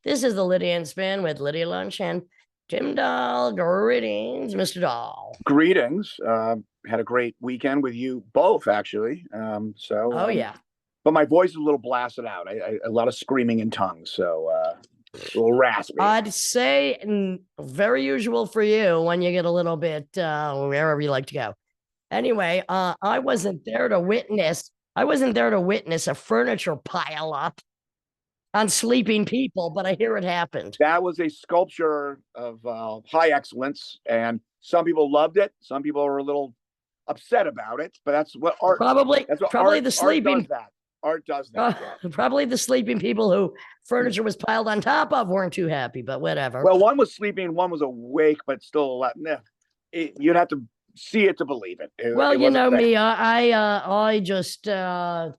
This is the Lydia and Spin with Lydia Lunch and Tim Dahl. Greetings, Mr. Dahl. Greetings. Had a great weekend with you both, actually. Oh, yeah. But my voice is a little blasted out. A lot of screaming in tongues, so a little raspy. I'd say very usual for you when you get a little bit wherever you like to go. Anyway, I wasn't there to witness. I wasn't there to witness a furniture pile up on sleeping people, but I hear it happened. That was a sculpture of high excellence, and some people loved it. Some people were a little upset about it, but that's what art. Probably art, the sleeping. Art does that. Art does that. Probably the sleeping people who furniture was piled on top of weren't too happy, but whatever. Well, one was sleeping, one was awake, but still, you'd have to see it to believe it. Well, you know me, I just I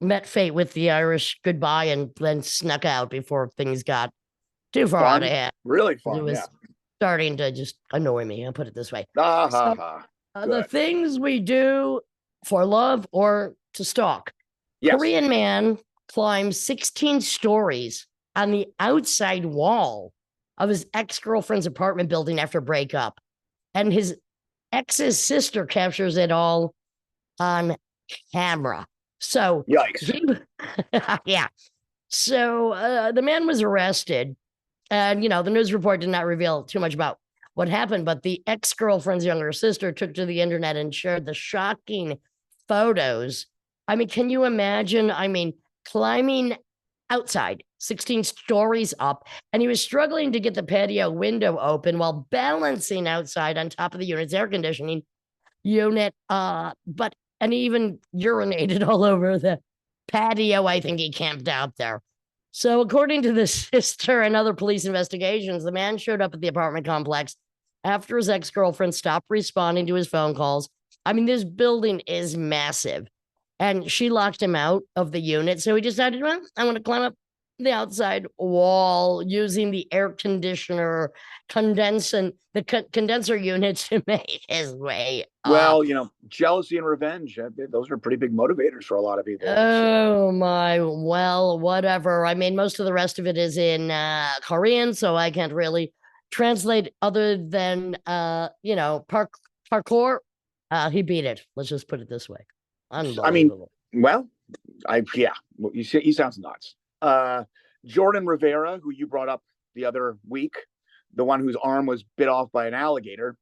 met fate with the Irish goodbye and then snuck out before things got too far out of hand. Really fun. It was starting to just annoy me. I'll put it this way. The things we do for love or to stalk. Yes. Korean man climbs 16 stories on the outside wall of his ex-girlfriend's apartment building after breakup. And his ex's sister captures it all on camera. So, yikes. Yeah. So the man was arrested. And, the news report did not reveal too much about what happened, but the ex-girlfriend's younger sister took to the internet and shared the shocking photos. I mean, can you imagine? I mean, climbing outside 16 stories up, and he was struggling to get the patio window open while balancing outside on top of the unit's air conditioning unit. And he even urinated all over the patio. I think he camped out there. So according to the sister and other police investigations, the man showed up at the apartment complex after his ex-girlfriend stopped responding to his phone calls. I mean, this building is massive. And she locked him out of the unit. So he decided, well, I want to climb up the outside wall using the air conditioner condenser unit to make his way up. Well, jealousy and revenge, those are pretty big motivators for a lot of people. Oh, my. Well, whatever. I mean, most of the rest of it is in Korean, so I can't really translate other than, parkour. He beat it. Let's just put it this way. Unbelievable. He sounds nuts. Jordan Rivera, who you brought up the other week, the one whose arm was bit off by an alligator,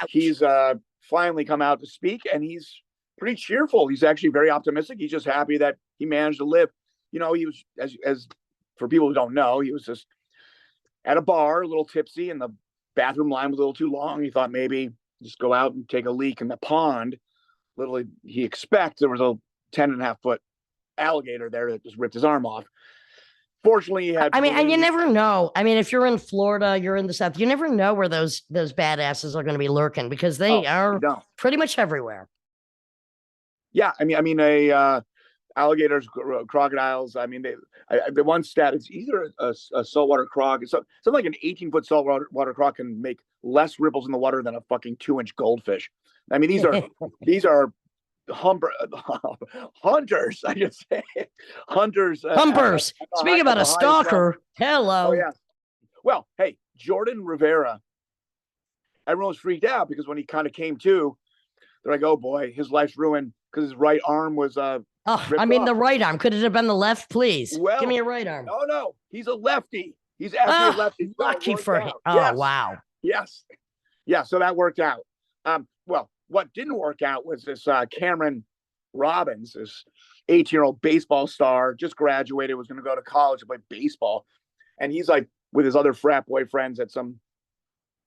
he's finally come out to speak, and he's pretty cheerful. He's actually very optimistic. He's just happy that he managed to live. He was, as for people who don't know, he was just at a bar, a little tipsy, and the bathroom line was a little too long. He thought maybe just go out and take a leak in the pond. Literally, he expects there was a 10.5-foot alligator there that just ripped his arm off. Fortunately, he had. And you never know. I mean, if you're in Florida, you're in the South, you never know where those badasses are going to be lurking because they are pretty much everywhere. Yeah, alligators, crocodiles. I mean, the one stat is either a saltwater croc. It's something like an 18-foot saltwater croc can make less ripples in the water than a fucking 2-inch goldfish. I mean, these are hunters. I just say hunters. Humpers. Speaking about a stalker. Hello. Oh yeah. Well, hey, Jordan Rivera. Everyone was freaked out because when he kind of came to, they're like, "Oh boy, his life's ruined because his right arm was the right arm. Could it have been the left, please? Well, give me a right arm. No, he's a lefty. He's actually a lefty. Lucky for him. Oh, yes. Wow. Yes. Yeah. So that worked out. Well, what didn't work out was this Cameron Robbins, this 18-year-old baseball star, just graduated, was going to go to college to play baseball. And he's like with his other frat boyfriends at some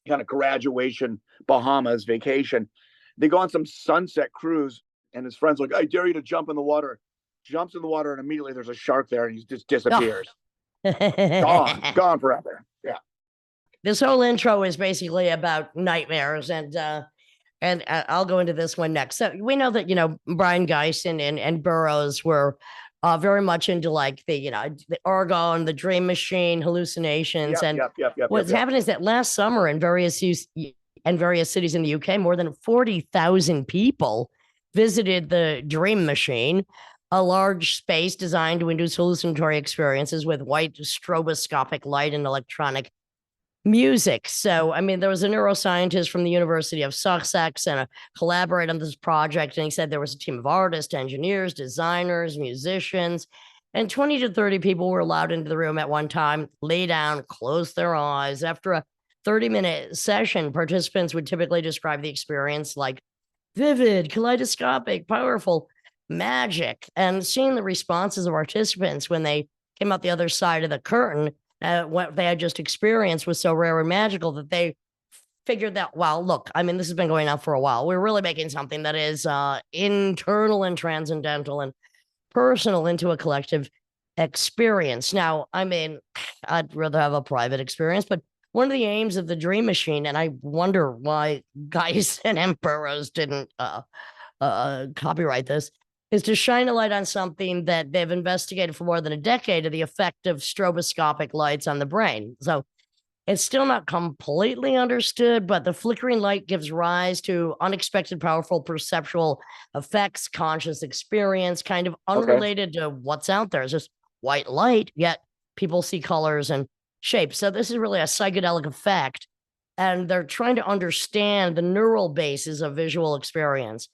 kind of graduation Bahamas vacation. They go on some sunset cruise, and his friend's like, I dare you to jump in the water. Jumps in the water, and immediately there's a shark there, and he just disappears. Gone forever. Yeah. This whole intro is basically about nightmares, and I'll go into this one next. So we know that, Brian Geisen and Burroughs were very much into like the Argon, the dream machine, hallucinations. What's happened is that last summer in various cities in the UK, more than 40,000 people visited the dream machine. a large space designed to induce hallucinatory experiences with white stroboscopic light and electronic music. So, I mean, there was a neuroscientist from the University of Sussex and a collaborator on this project. And he said there was a team of artists, engineers, designers, musicians, and 20 to 30 people were allowed into the room at one time, lay down, close their eyes. After a 30-minute session, participants would typically describe the experience like vivid, kaleidoscopic, powerful, magic. And seeing the responses of participants when they came out the other side of the curtain, what they had just experienced was so rare and magical that they figured that, wow, look, I mean, this has been going on for a while. We're really making something that is internal and transcendental and personal into a collective experience. Now, I mean, I'd rather have a private experience, but one of the aims of the Dream Machine, and I wonder why Guys and Emperors didn't copyright this, is to shine a light on something that they've investigated for more than a decade of the effect of stroboscopic lights on the brain. So it's still not completely understood, but the flickering light gives rise to unexpected, powerful perceptual effects, conscious experience, kind of unrelated to what's out there. It's just white light, yet people see colors and shapes. So this is really a psychedelic effect. And they're trying to understand the neural basis of visual experience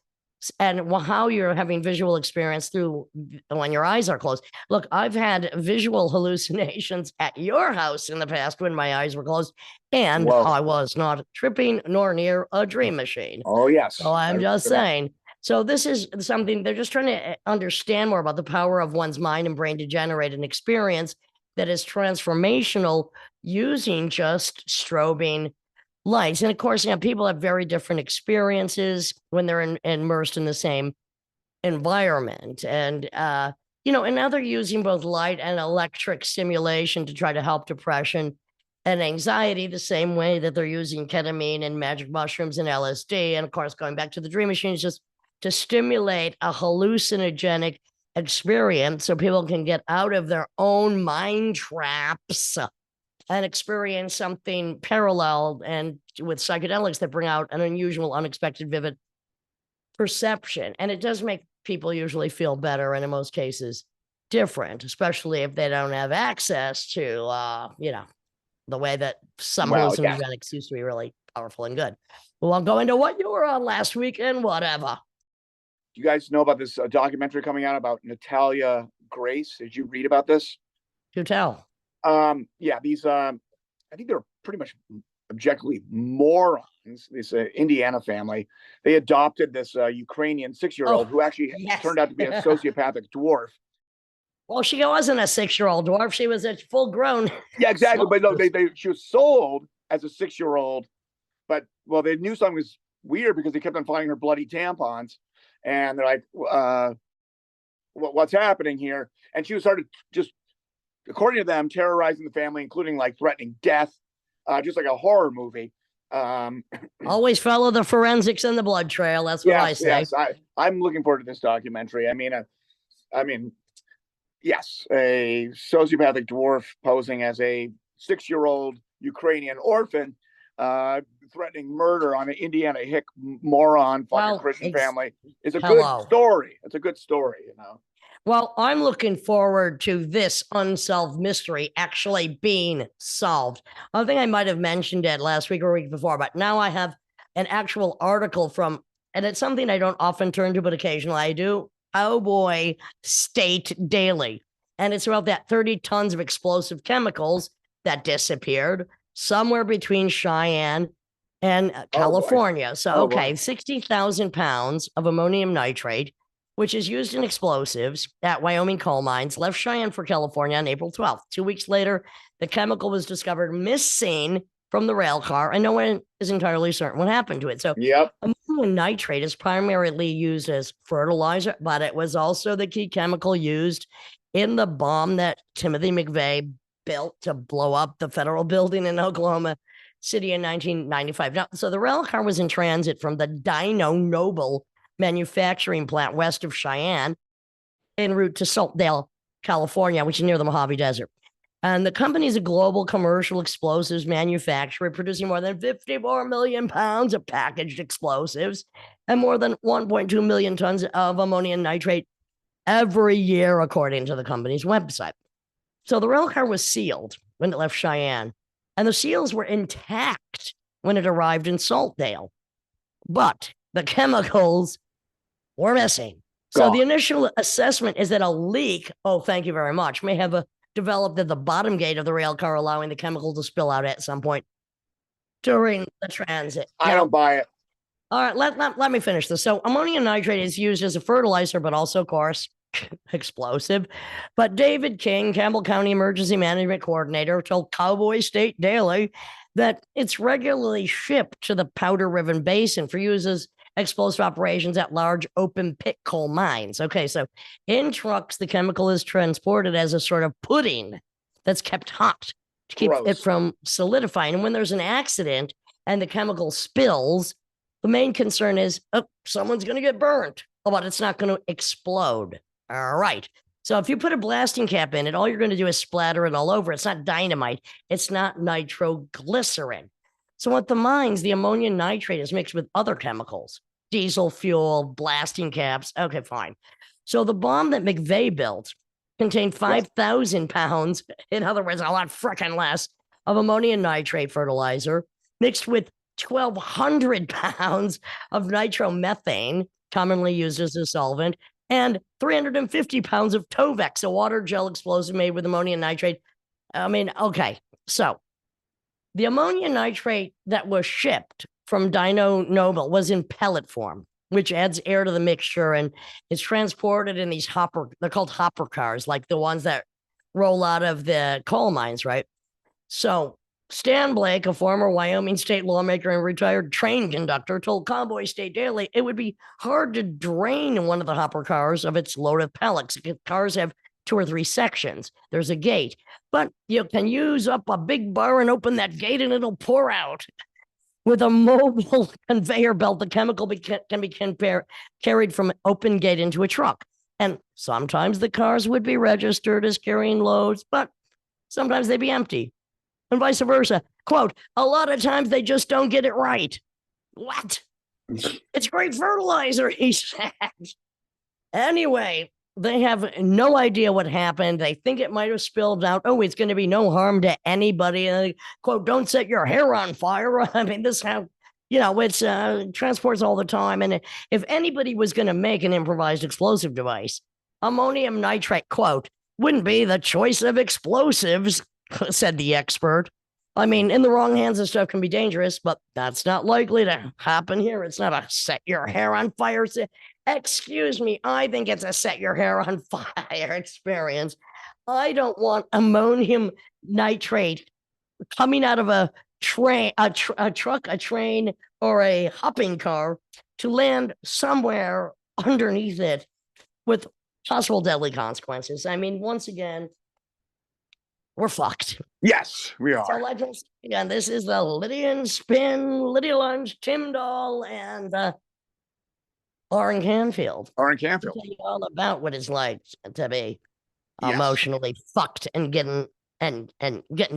and how you're having visual experience through when your eyes are closed. Look, I've had visual hallucinations at your house in the past when my eyes were closed, and I was not tripping nor near a dream machine. Oh, yes. So I'm just saying. So this is something they're just trying to understand more about the power of one's mind and brain to generate an experience that is transformational using just strobing lights. And of course, people have very different experiences when they're immersed in the same environment. And, and now they're using both light and electric stimulation to try to help depression and anxiety the same way that they're using ketamine and magic mushrooms and LSD. And of course, going back to the dream machines, just to stimulate a hallucinogenic experience so people can get out of their own mind traps and experience something parallel and with psychedelics that bring out an unusual, unexpected, vivid perception. And it does make people usually feel better, and in most cases, different, especially if they don't have access to, the way that some hallucinogenics used to be really powerful and good. Well, I'll go into what you were on last week and whatever. Do you guys know about this documentary coming out about Natalia Grace? Did you read about this? Do tell. These I think they're pretty much objectively morons. This Indiana family, they adopted this Ukrainian 6-year-old who actually turned out to be a sociopathic dwarf. Well, she wasn't a 6-year-old dwarf; she was a full-grown. Yeah, exactly. But no, she was sold as a 6-year-old. But they knew something was weird because they kept on finding her bloody tampons, and they're like, "What's happening here?" And she started just, according to them, terrorizing the family, including like threatening death, just like a horror movie. Always follow the forensics and the blood trail. That's what I say. Yes, I'm looking forward to this documentary. I mean, yes, a sociopathic dwarf posing as a 6-year-old Ukrainian orphan, threatening murder on an Indiana hick moron fucking Christian family is a good story. It's a good story, Well, I'm looking forward to this unsolved mystery actually being solved. I think I might have mentioned it last week or week before, but now I have an actual article from, and it's something I don't often turn to, but occasionally I do. Oh boy, State Daily. And it's about that 30 tons of explosive chemicals that disappeared somewhere between Cheyenne and California. 60,000 pounds of ammonium nitrate, which is used in explosives at Wyoming coal mines, left Cheyenne for California on April 12th. 2 weeks later, the chemical was discovered missing from the rail car, and no one is entirely certain what happened to it. So ammonium nitrate is primarily used as fertilizer, but it was also the key chemical used in the bomb that Timothy McVeigh built to blow up the federal building in Oklahoma City in 1995. Now, so the rail car was in transit from the Dino Noble manufacturing plant west of Cheyenne en route to Saltdale, California, which is near the Mojave Desert. And the company is a global commercial explosives manufacturer, producing more than 54 million pounds of packaged explosives and more than 1.2 million tons of ammonium nitrate every year, according to the company's website. So the rail car was sealed when it left Cheyenne, and the seals were intact when it arrived in Saltdale. But the chemicals were missing. So the initial assessment is that a leak, oh, thank you very much, may have developed at the bottom gate of the rail car, allowing the chemical to spill out at some point during the transit. I don't buy it. All right, let me finish this. So ammonium nitrate is used as a fertilizer, but also, of course, explosive. But David King, Campbell County Emergency Management Coordinator, told Cowboy State Daily that it's regularly shipped to the Powder River Basin for use as explosive operations at large open pit coal mines. Okay, so in trucks, the chemical is transported as a sort of pudding that's kept hot to keep it from solidifying. And when there's an accident and the chemical spills, the main concern is, oh, someone's going to get burnt, but it's not going to explode. All right. So if you put a blasting cap in it, all you're going to do is splatter it all over. It's not dynamite. It's not nitroglycerin. So at the mines, the ammonium nitrate is mixed with other chemicals, diesel fuel, blasting caps. Okay, fine. So the bomb that McVeigh built contained 5,000 pounds, in other words, a lot freaking less, of ammonium nitrate fertilizer mixed with 1,200 pounds of nitromethane, commonly used as a solvent, and 350 pounds of Tovex, a water gel explosive made with ammonium nitrate. I mean, okay, so the ammonium nitrate that was shipped from Dyno Nobel was in pellet form, which adds air to the mixture and is transported in these they're called hopper cars, like the ones that roll out of the coal mines, right? So Stan Blake, a former Wyoming state lawmaker and retired train conductor, told Cowboy State Daily it would be hard to drain one of the hopper cars of its load of pellets. Cars have 2 or 3 sections. There's a gate, but you can use up a big bar and open that gate and it'll pour out. With a mobile conveyor belt, the chemical can be carried from an open gate into a truck. And sometimes the cars would be registered as carrying loads, but sometimes they'd be empty. And vice versa. Quote, a lot of times they just don't get it right. What? It's great fertilizer, he said. Anyway, they have no idea what happened. They think it might have spilled out. Oh, it's going to be no harm to anybody. And they, quote, don't set your hair on fire. I mean, this is how, it's transports all the time. And if anybody was going to make an improvised explosive device, ammonium nitrate, quote, wouldn't be the choice of explosives, said the expert. I mean, in the wrong hands, this stuff can be dangerous, but that's not likely to happen here. It's not a set your hair on fire. Excuse me, I think it's a set your hair on fire experience. I don't want ammonium nitrate coming out of a train, a truck, a train, or a hopping car to land somewhere underneath it with possible deadly consequences. I mean, once again, we're fucked. Yes, we are. So legends, again, this is the Lydian Spin, Lydia Lunch, Tim Dahl, and Oran Canfield. Oran Canfield. Tell you all about what it's like to be emotionally fucked and getting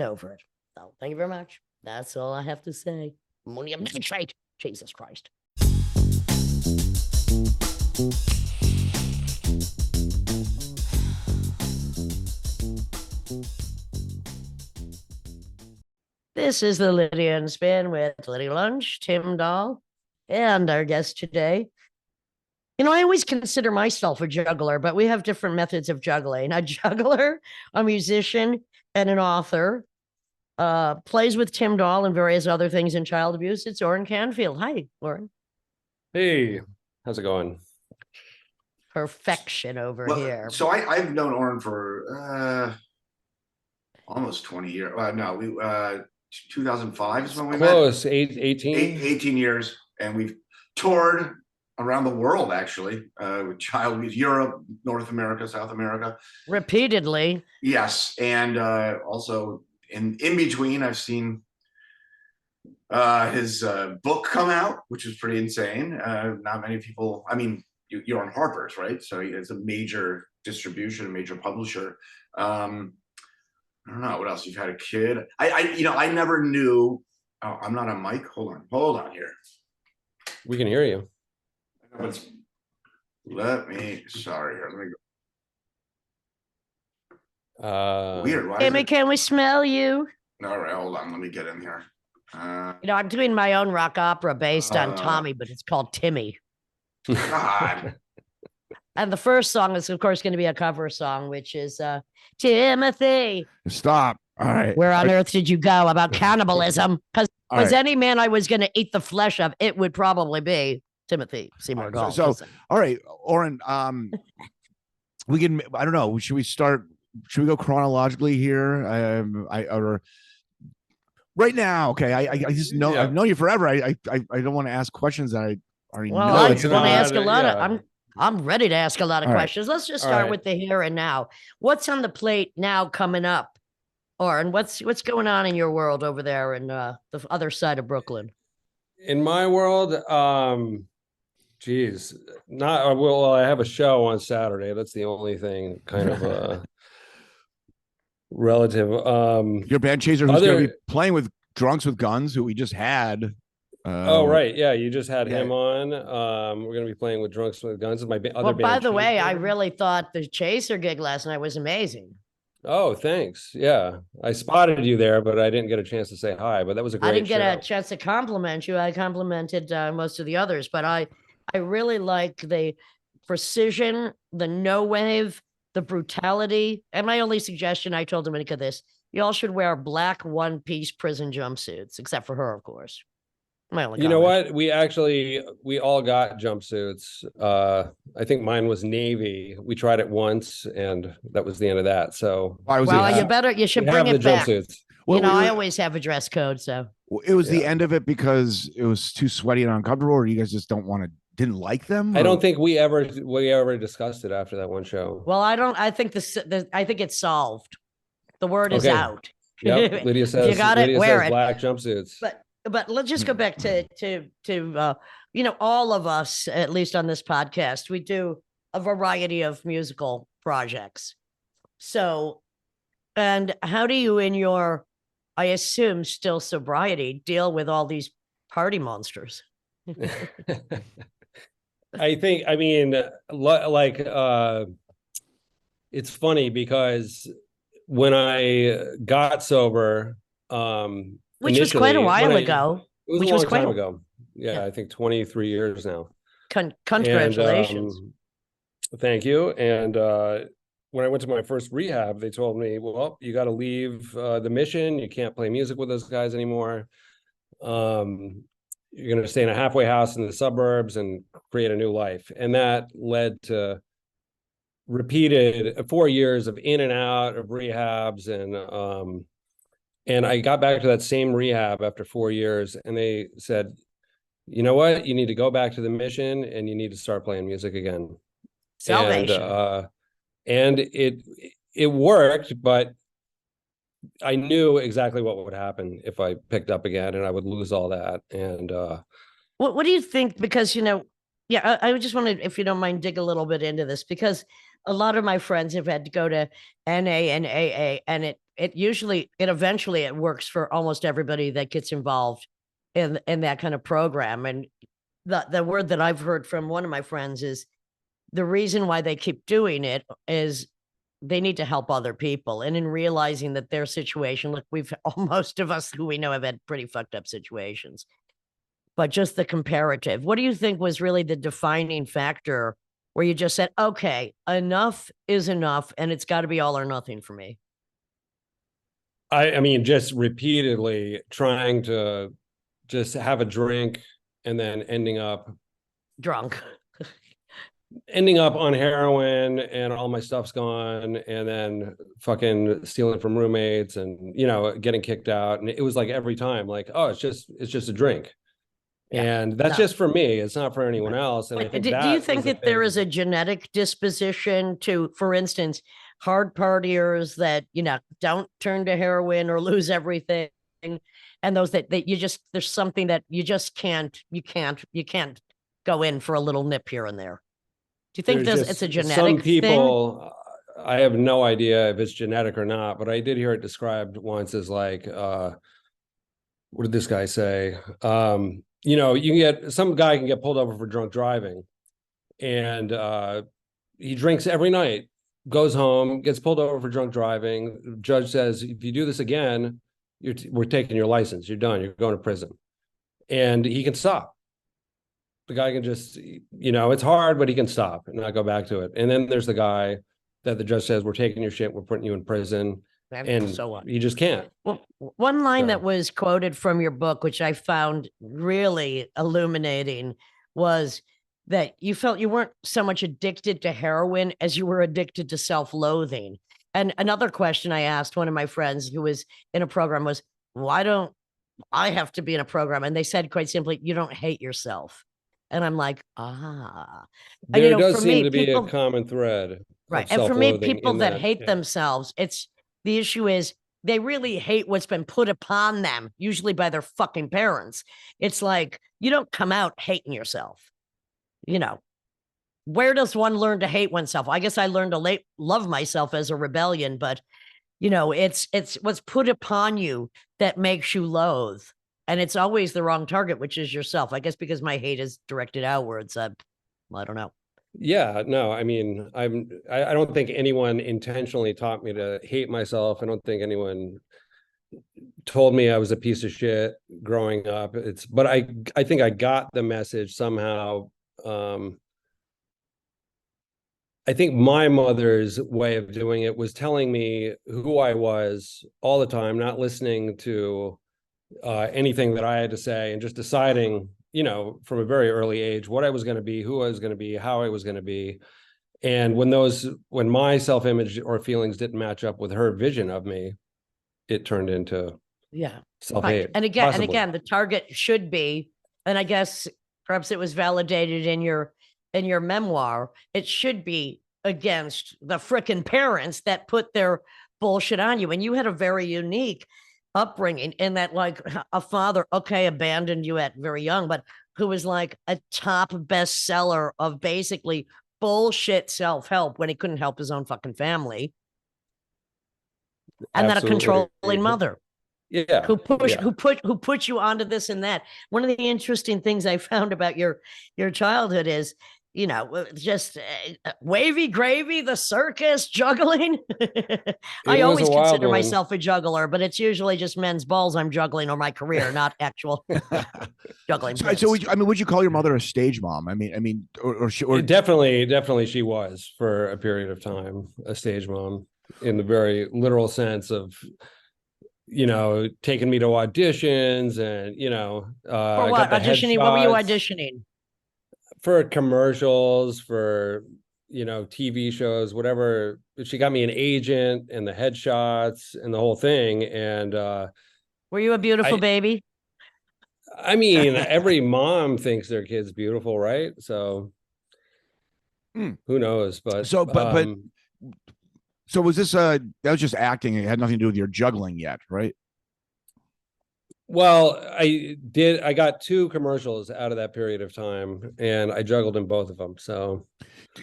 over it. So thank you very much. That's all I have to say. Ammonium nitrate. Jesus Christ. This is the Lydian Spin with Lydia Lunch, Tim Dahl, and our guest today. I always consider myself a juggler, but we have different methods of juggling. A juggler, a musician, and an author. Plays with Tim Dahl and various other things in child abuse. It's Oran Canfield. Hi, Oran. Hey, how's it going? Perfection over here. So I've known Oran for almost 20 years. No, 2005 is when we met. Close, 18? 18 years. And we've toured around the world, actually, with child abuse, Europe, North America, South America. Repeatedly. Yes. And also in between, I've seen his book come out, which is pretty insane. Not many people, I mean, you're on Harper's, right? So it's a major distribution, a major publisher. I don't know what else. You've had a kid. I never knew. Oh, I'm not on mic. Hold on here. We can hear you. Sorry here. Let me go. Weird. Why is Timmy, it? can we smell you? All right, hold on. Let me get in here. I'm doing my own rock opera based on Oh. Tommy, but it's called Timmy. God. And the first song is, of course, going to be a cover song, which is Timothy. Stop. All right. Where on earth did you go about cannibalism? Because All was right. any man I was going to eat the flesh of, it would probably be Timothy Seymour Gall. So, all right, Oren. We can. I don't know. Should we start? Should we go chronologically here? Or right now? Okay. I just know. Yeah. I've known you forever. I don't want to ask questions that I already Well, know. I it's want to not, ask a lot yeah. of. I'm ready to ask a lot of All right. questions. Let's just All start right. with the here and now. What's on the plate now coming up? And what's going on in your world over there in the other side of Brooklyn? In my world, geez, not well. I have a show on Saturday. That's the only thing kind of relative. Your band Chaser, who's going other- to be playing with Drunks with Guns, who we just had. Oh right, yeah, you just had yeah. him on. We're gonna be playing with Drunks with Guns. My other Well, band. by the way, I Chaser. really thought the Chaser gig last night was amazing. Oh, thanks. Yeah, I spotted you there, but I didn't get a chance to say hi. But that was a great I didn't get show. a chance to compliment you. I complimented most of the others, but I really like the precision, the no wave, the brutality. And my only suggestion, I told Dominica this: you all should wear black one-piece prison jumpsuits, except for her, of course. My only. You know comment. what? We all got jumpsuits. I think mine was navy. We tried it once, and that was the end of that. So Why was Well, it? you should we bring have it the back. jumpsuits. Well, You know, I we- always have a dress code, so. It was the Yeah. end of it because it was too sweaty and uncomfortable, or you guys just didn't like them? I or- don't think we ever discussed it after that one show. Well, I think I think it's solved. The word is Okay. out. Yep, Lydia If says. you got it, Lydia wear says it. black jumpsuits. But let's just go back to all of us, at least on this podcast, we do a variety of musical projects. So, and how do you, in your, I assume, still sobriety, deal with all these party monsters? I mean, it's funny because when I got sober, Which was quite a initially, while when ago. it was which a was long quite time a- ago. Yeah, yeah. I think 23 years now. Congratulations. And, thank you. And when I went to my first rehab, they told me, well, you got to leave the Mission. You can't play music with those guys anymore. You're going to stay in a halfway house in the suburbs and create a new life. And that led to repeated 4 years of in and out of rehabs. And I got back to that same rehab after 4 years, and they said, you know what? You need to go back to the Mission and you need to start playing music again. Salvation. And it worked, but I knew exactly what would happen if I picked up again, and I would lose all that. And What do you think? Because, I just want to, if you don't mind, dig a little bit into this, because a lot of my friends have had to go to NA and AA, and it eventually it works for almost everybody that gets involved in that kind of program. And the word that I've heard from one of my friends is the reason why they keep doing it is they need to help other people. And in realizing that their situation, look, most of us who we know have had pretty fucked up situations, but just the comparative. What do you think was really the defining factor where you just said, okay, enough is enough, and it's got to be all or nothing for me? I mean, just repeatedly trying to just have a drink and then ending up Drunk. on heroin, and all my stuff's gone, and then fucking stealing from roommates, and getting kicked out. And it was like every time, like, oh, it's just a drink. Yeah. And that's No. just for me. It's not for anyone else. And I But think do you think that there is a genetic disposition to, for instance, hard partiers that, don't turn to heroin or lose everything, and those that you just, there's something that you just can't go in for a little nip here and there? Do you think it's a genetic some thing? people, I have no idea if it's genetic or not, but I did hear it described once as like, what did this guy say? You can get, some guy can get pulled over for drunk driving, and he drinks every night, goes home, gets pulled over for drunk driving. The judge says, if you do this again, we're taking your license. You're done. You're going to prison. And he can stop. The guy can just, it's hard, but he can stop and not go back to it. And then there's the guy that the judge says, we're taking your shit. We're putting you in prison. And so on. You just can't. Well, one line that was quoted from your book, which I found really illuminating, was that you felt you weren't so much addicted to heroin as you were addicted to self-loathing. And another question I asked one of my friends who was in a program was, why don't I have to be in a program? And they said quite simply, you don't hate yourself. And I'm like, There does seem to be a common thread. Right. And for me, people that hate themselves, the issue is they really hate what's been put upon them, usually by their fucking parents. It's like, you don't come out hating yourself. Where does one learn to hate oneself? I guess I learned to love myself as a rebellion, but it's what's put upon you that makes you loathe. And it's always the wrong target, which is yourself. I guess because my hate is directed outwards. I don't know. Yeah, no, I mean, I don't think anyone intentionally taught me to hate myself. I don't think anyone told me I was a piece of shit growing up. But I think I got the message somehow. I think my mother's way of doing it was telling me who I was all the time, not listening to anything that I had to say, and just deciding, from a very early age, what I was going to be, who I was going to be, how I was going to be. And when my self-image or feelings didn't match up with her vision of me, it turned into self-hate. And again, the target should be, and I guess perhaps it was validated in your memoir, it should be against the frickin' parents that put their bullshit on you. And you had a very unique upbringing in that, like, a father, abandoned you at very young, but who was like a top bestseller of basically bullshit self-help when he couldn't help his own fucking family. And then a controlling mother. Yeah. Who put you onto this and that. One of the interesting things I found about your childhood is, just wavy gravy, the circus, juggling. I always consider myself a juggler, but it's usually just men's balls I'm juggling, or my career, not actual juggling. So would you call your mother a stage mom? Or definitely she was, for a period of time, a stage mom in the very literal sense of, taking me to auditions and, for what? Auditioning? What were you auditioning? For commercials, for, TV shows, whatever. She got me an agent and the headshots and the whole thing. And were you a beautiful baby? I mean, every mom thinks their kid's beautiful, right? So who knows? But so was this that was just acting? It had nothing to do with your juggling yet, right? Well, I got 2 commercials out of that period of time, and I juggled in both of them. So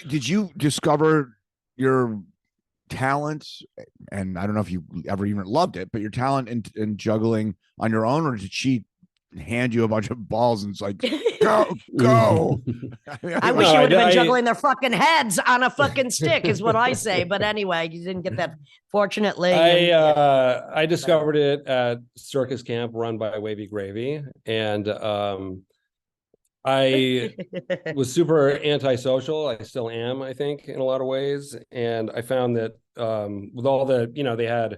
did you discover your talent? And I don't know if you ever even loved it, but your talent in juggling on your own, or did she hand you a bunch of balls and it's like, go? I wish you would have been juggling their fucking heads on a fucking stick, is what I say. But anyway, you didn't get that, fortunately. I discovered it at circus camp run by Wavy Gravy, and I was super antisocial. I still am, I think, in a lot of ways. And I found that with all the, they had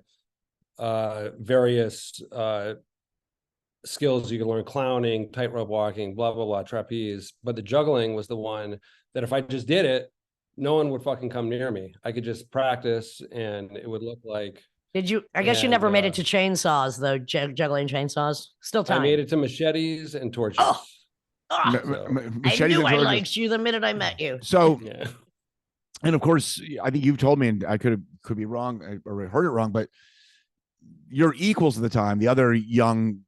various skills you can learn: clowning, tightrope walking, blah, blah, blah, trapeze. But the juggling was the one that if I just did it, no one would fucking come near me. I could just practice and it would look like. Did you? I guess you never made it to chainsaws, though, juggling chainsaws. Still time. I made it to machetes and torches. I knew I liked you the minute I met you. So, and of course, I think you've told me, and I could be wrong or heard it wrong, but your equals at the time, the other young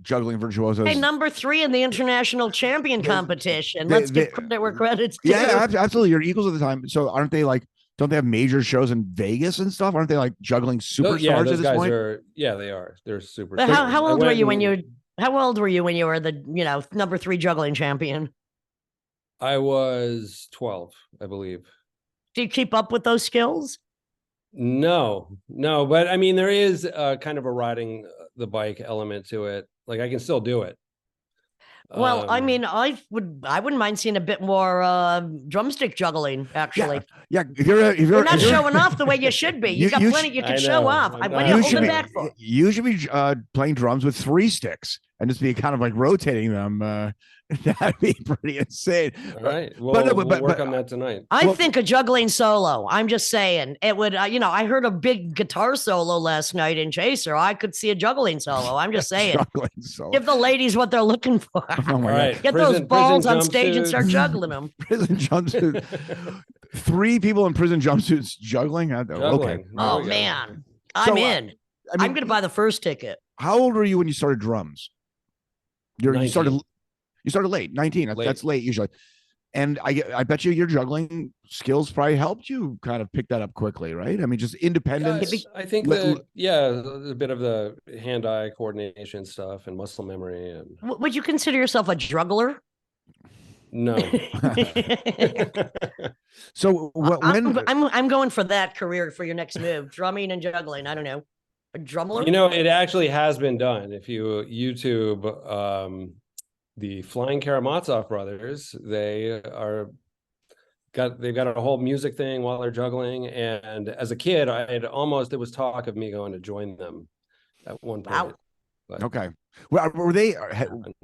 juggling virtuosos. Hey, number 3 in the international champion competition. Let's give credit where credit's due. Yeah, absolutely. Your equals at the time. So aren't they like? Don't they have major shows in Vegas and stuff? Aren't they like juggling superstars at this point? They are. They're super. How old were you when you? How old were you when you were the number 3 juggling champion? I was 12, I believe. Do you keep up with those skills? No, but I mean, there is kind of a riding the bike element to it. Like I can still do it. Well, I mean, I wouldn't mind seeing a bit more drumstick juggling, actually. Yeah, if You're not showing off the way you should be. You got plenty you I can show know, off. I'm What are not. you you should holding be back for? you should be playing drums with 3 sticks and just be kind of like rotating them. That'd be pretty insane. All right, But we'll work on that tonight. I think a juggling solo. I'm just saying it would. I heard a big guitar solo last night in Chaser. I could see a juggling solo. I'm just saying. Juggling solo. Give the ladies what they're looking for. Oh my All right, Get those balls on stage and jumpsuits. start juggling them. Prison jumpsuit. 3 people in prison jumpsuits juggling. Okay. Juggling. There Oh we go. man, So, I'm in. I mean, I'm gonna buy the first ticket. how old were you when you started drums? You 19. started late, 19. That's late usually. And I bet you your juggling skills probably helped you kind of pick that up quickly, right? I mean, just independence. Yes, I think a bit of the hand-eye coordination stuff and muscle memory and Would you consider yourself a juggler? no. So I'm going for that career for your next move, drumming and juggling. I don't know, a drummer. It actually has been done. If you YouTube the Flying Karamazov brothers, they've got a whole music thing while they're juggling. And as a kid, there was talk of me going to join them at one point. Wow. But okay. Well,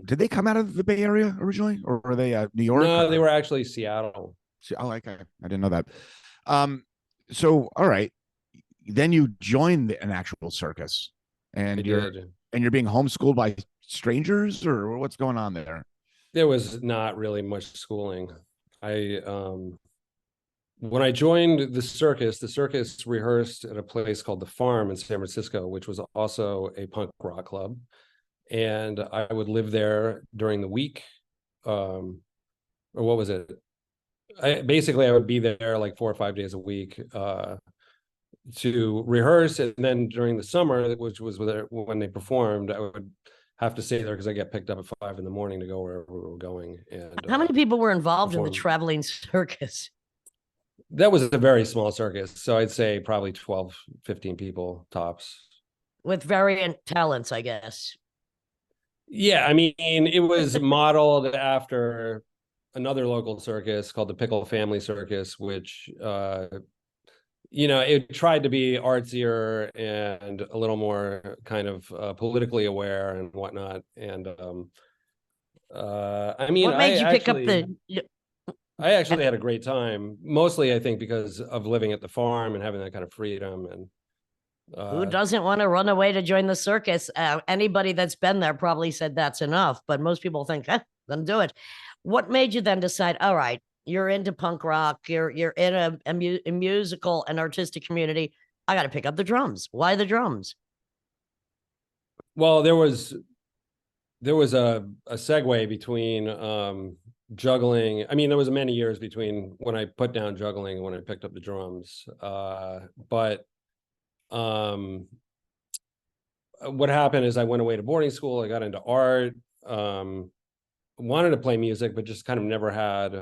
did they come out of the Bay Area originally, or were they New York? No, they were actually Seattle. Oh, okay. I didn't know that. So all right, then you joined an actual circus, and you're being homeschooled by strangers, or what's going on there? There was not really much schooling. When I joined the circus rehearsed at a place called The Farm in San Francisco, which was also a punk rock club. And I would live there during the week. Or what was it? I would be there like 4 or 5 days a week to rehearse. And then during the summer, which was when they performed, I would have to stay there because I get picked up at 5 in the morning to go wherever we were going. And how many people were involved in the traveling circus? That was a very small circus. So I'd say probably 12, 15 people tops. With varying talents, I guess. Yeah, I mean, it was modeled after another local circus called the Pickle Family Circus, which, it tried to be artsier and a little more kind of politically aware and whatnot. And I mean, what made you pick up the? I actually had a great time, mostly I think because of living at the farm and having that kind of freedom. And who doesn't want to run away to join the circus? Anybody that's been there probably said that's enough, but most people think, then do it. What made you then decide, all right, you're into punk rock, you're in a musical and artistic community, I got to pick up the drums. Why the drums? Well, there was a segue between juggling. I mean, there was many years between when I put down juggling and when I picked up the drums. But what happened is I went away to boarding school. I got into art, wanted to play music, but just kind of never had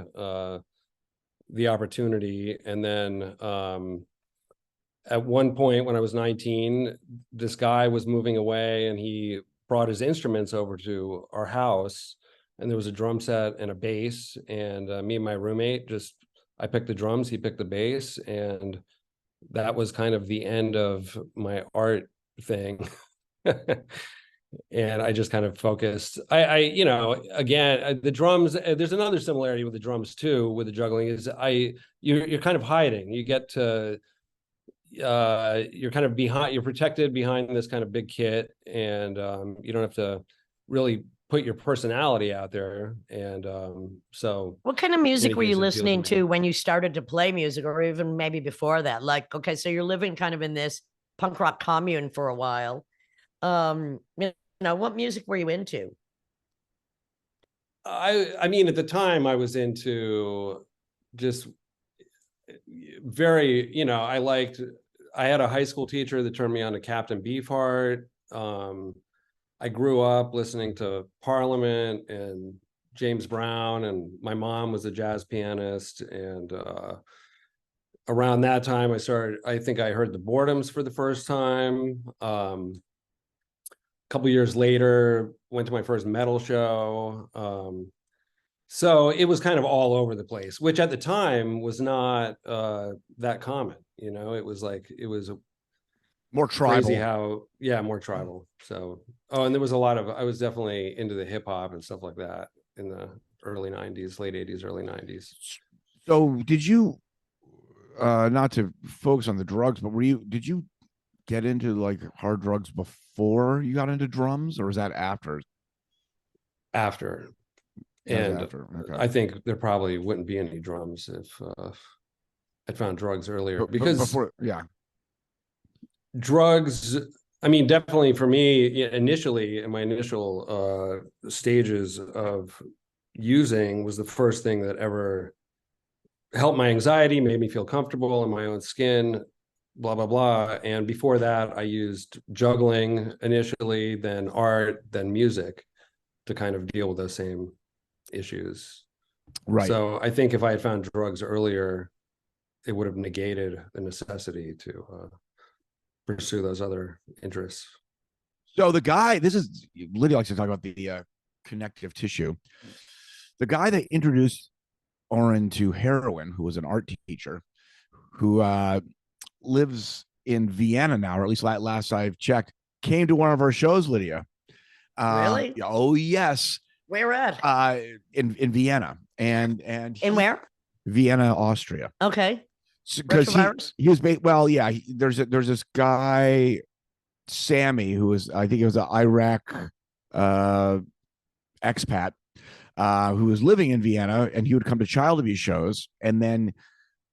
the opportunity. And then at one point when I was 19, this guy was moving away and he brought his instruments over to our house. And there was a drum set and a bass. And me and my roommate I picked the drums, he picked the bass. And that was kind of the end of my art thing. And I just kind of focused. Again, the drums, there's another similarity with the drums too, with the juggling is you're kind of hiding. You get to, you're kind of behind, you're protected behind this kind of big kit, and you don't have to really put your personality out there. And so what kind of music were you listening to when you started to play music, or even maybe before that? Like, okay, so you're living kind of in this punk rock commune for a while. What music were you into? I mean, at the time I was into just very, I had a high school teacher that turned me on to Captain Beefheart. I grew up listening to Parliament and James Brown, and my mom was a jazz pianist, and around that time, I think I heard the Boredoms for the first time. Couple years later, went to my first metal show. So it was kind of all over the place, which at the time was not that common. You know, it was More tribal. crazy how, more tribal. So, and there was I was definitely into the hip hop and stuff like that in the early 90s, late 80s, early 90s. So did you, not to focus on the drugs, but did you get into like hard drugs before you got into drums, or was that after? After. And okay. I think there probably wouldn't be any drums if I'd found drugs earlier, because before, drugs, I mean, definitely for me initially, in my initial stages of using, was the first thing that ever helped my anxiety, made me feel comfortable in my own skin, blah, blah, blah. And before that, I used juggling initially, then art, then music to kind of deal with those same issues. Right. So I think if I had found drugs earlier, it would have negated the necessity to pursue those other interests. So the guy, Lydia likes to talk about the connective tissue. The guy that introduced Oran to heroin, who was an art teacher, who lives in Vienna now, or at least last I've checked, came to one of our shows, Lydia. Really? Oh, yes. Where at? In Vienna. And in where? Vienna, Austria. Okay. Because he was there's this guy, Sammy, who was, I think he was an Iraq expat, who was living in Vienna, and he would come to child abuse shows, and then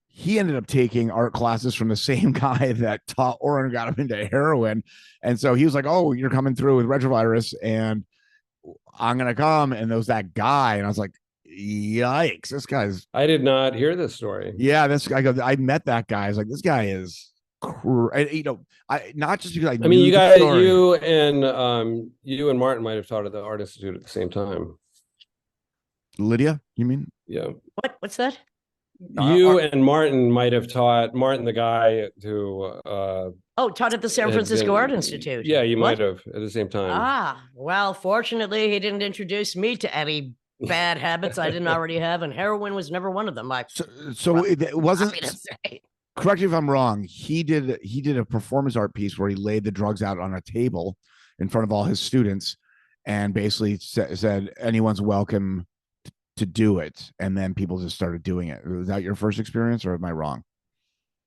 he ended up taking art classes from the same guy that taught Oran, got him into heroin. And so he was like, "Oh, you're coming through with retrovirus, and I'm gonna come." And there was that guy, and I was like, "Yikes, this guy's." I did not hear this story. Yeah, I met that guy. I was like, "This guy is." Not just because I mean, you and Martin might have taught at the Art Institute at the same time. Lydia, you mean? Yeah. What's that? You and Martin might have taught, Martin, the guy who taught at the San Francisco Art Institute. Yeah, you might have at the same time. Well, fortunately, he didn't introduce me to any bad habits I didn't already have, and heroin was never one of them. It wasn't. Correct me if I'm wrong. He did a performance art piece where he laid the drugs out on a table in front of all his students, and basically said anyone's welcome to do it, and then people just started doing it. Was that your first experience, or am I wrong?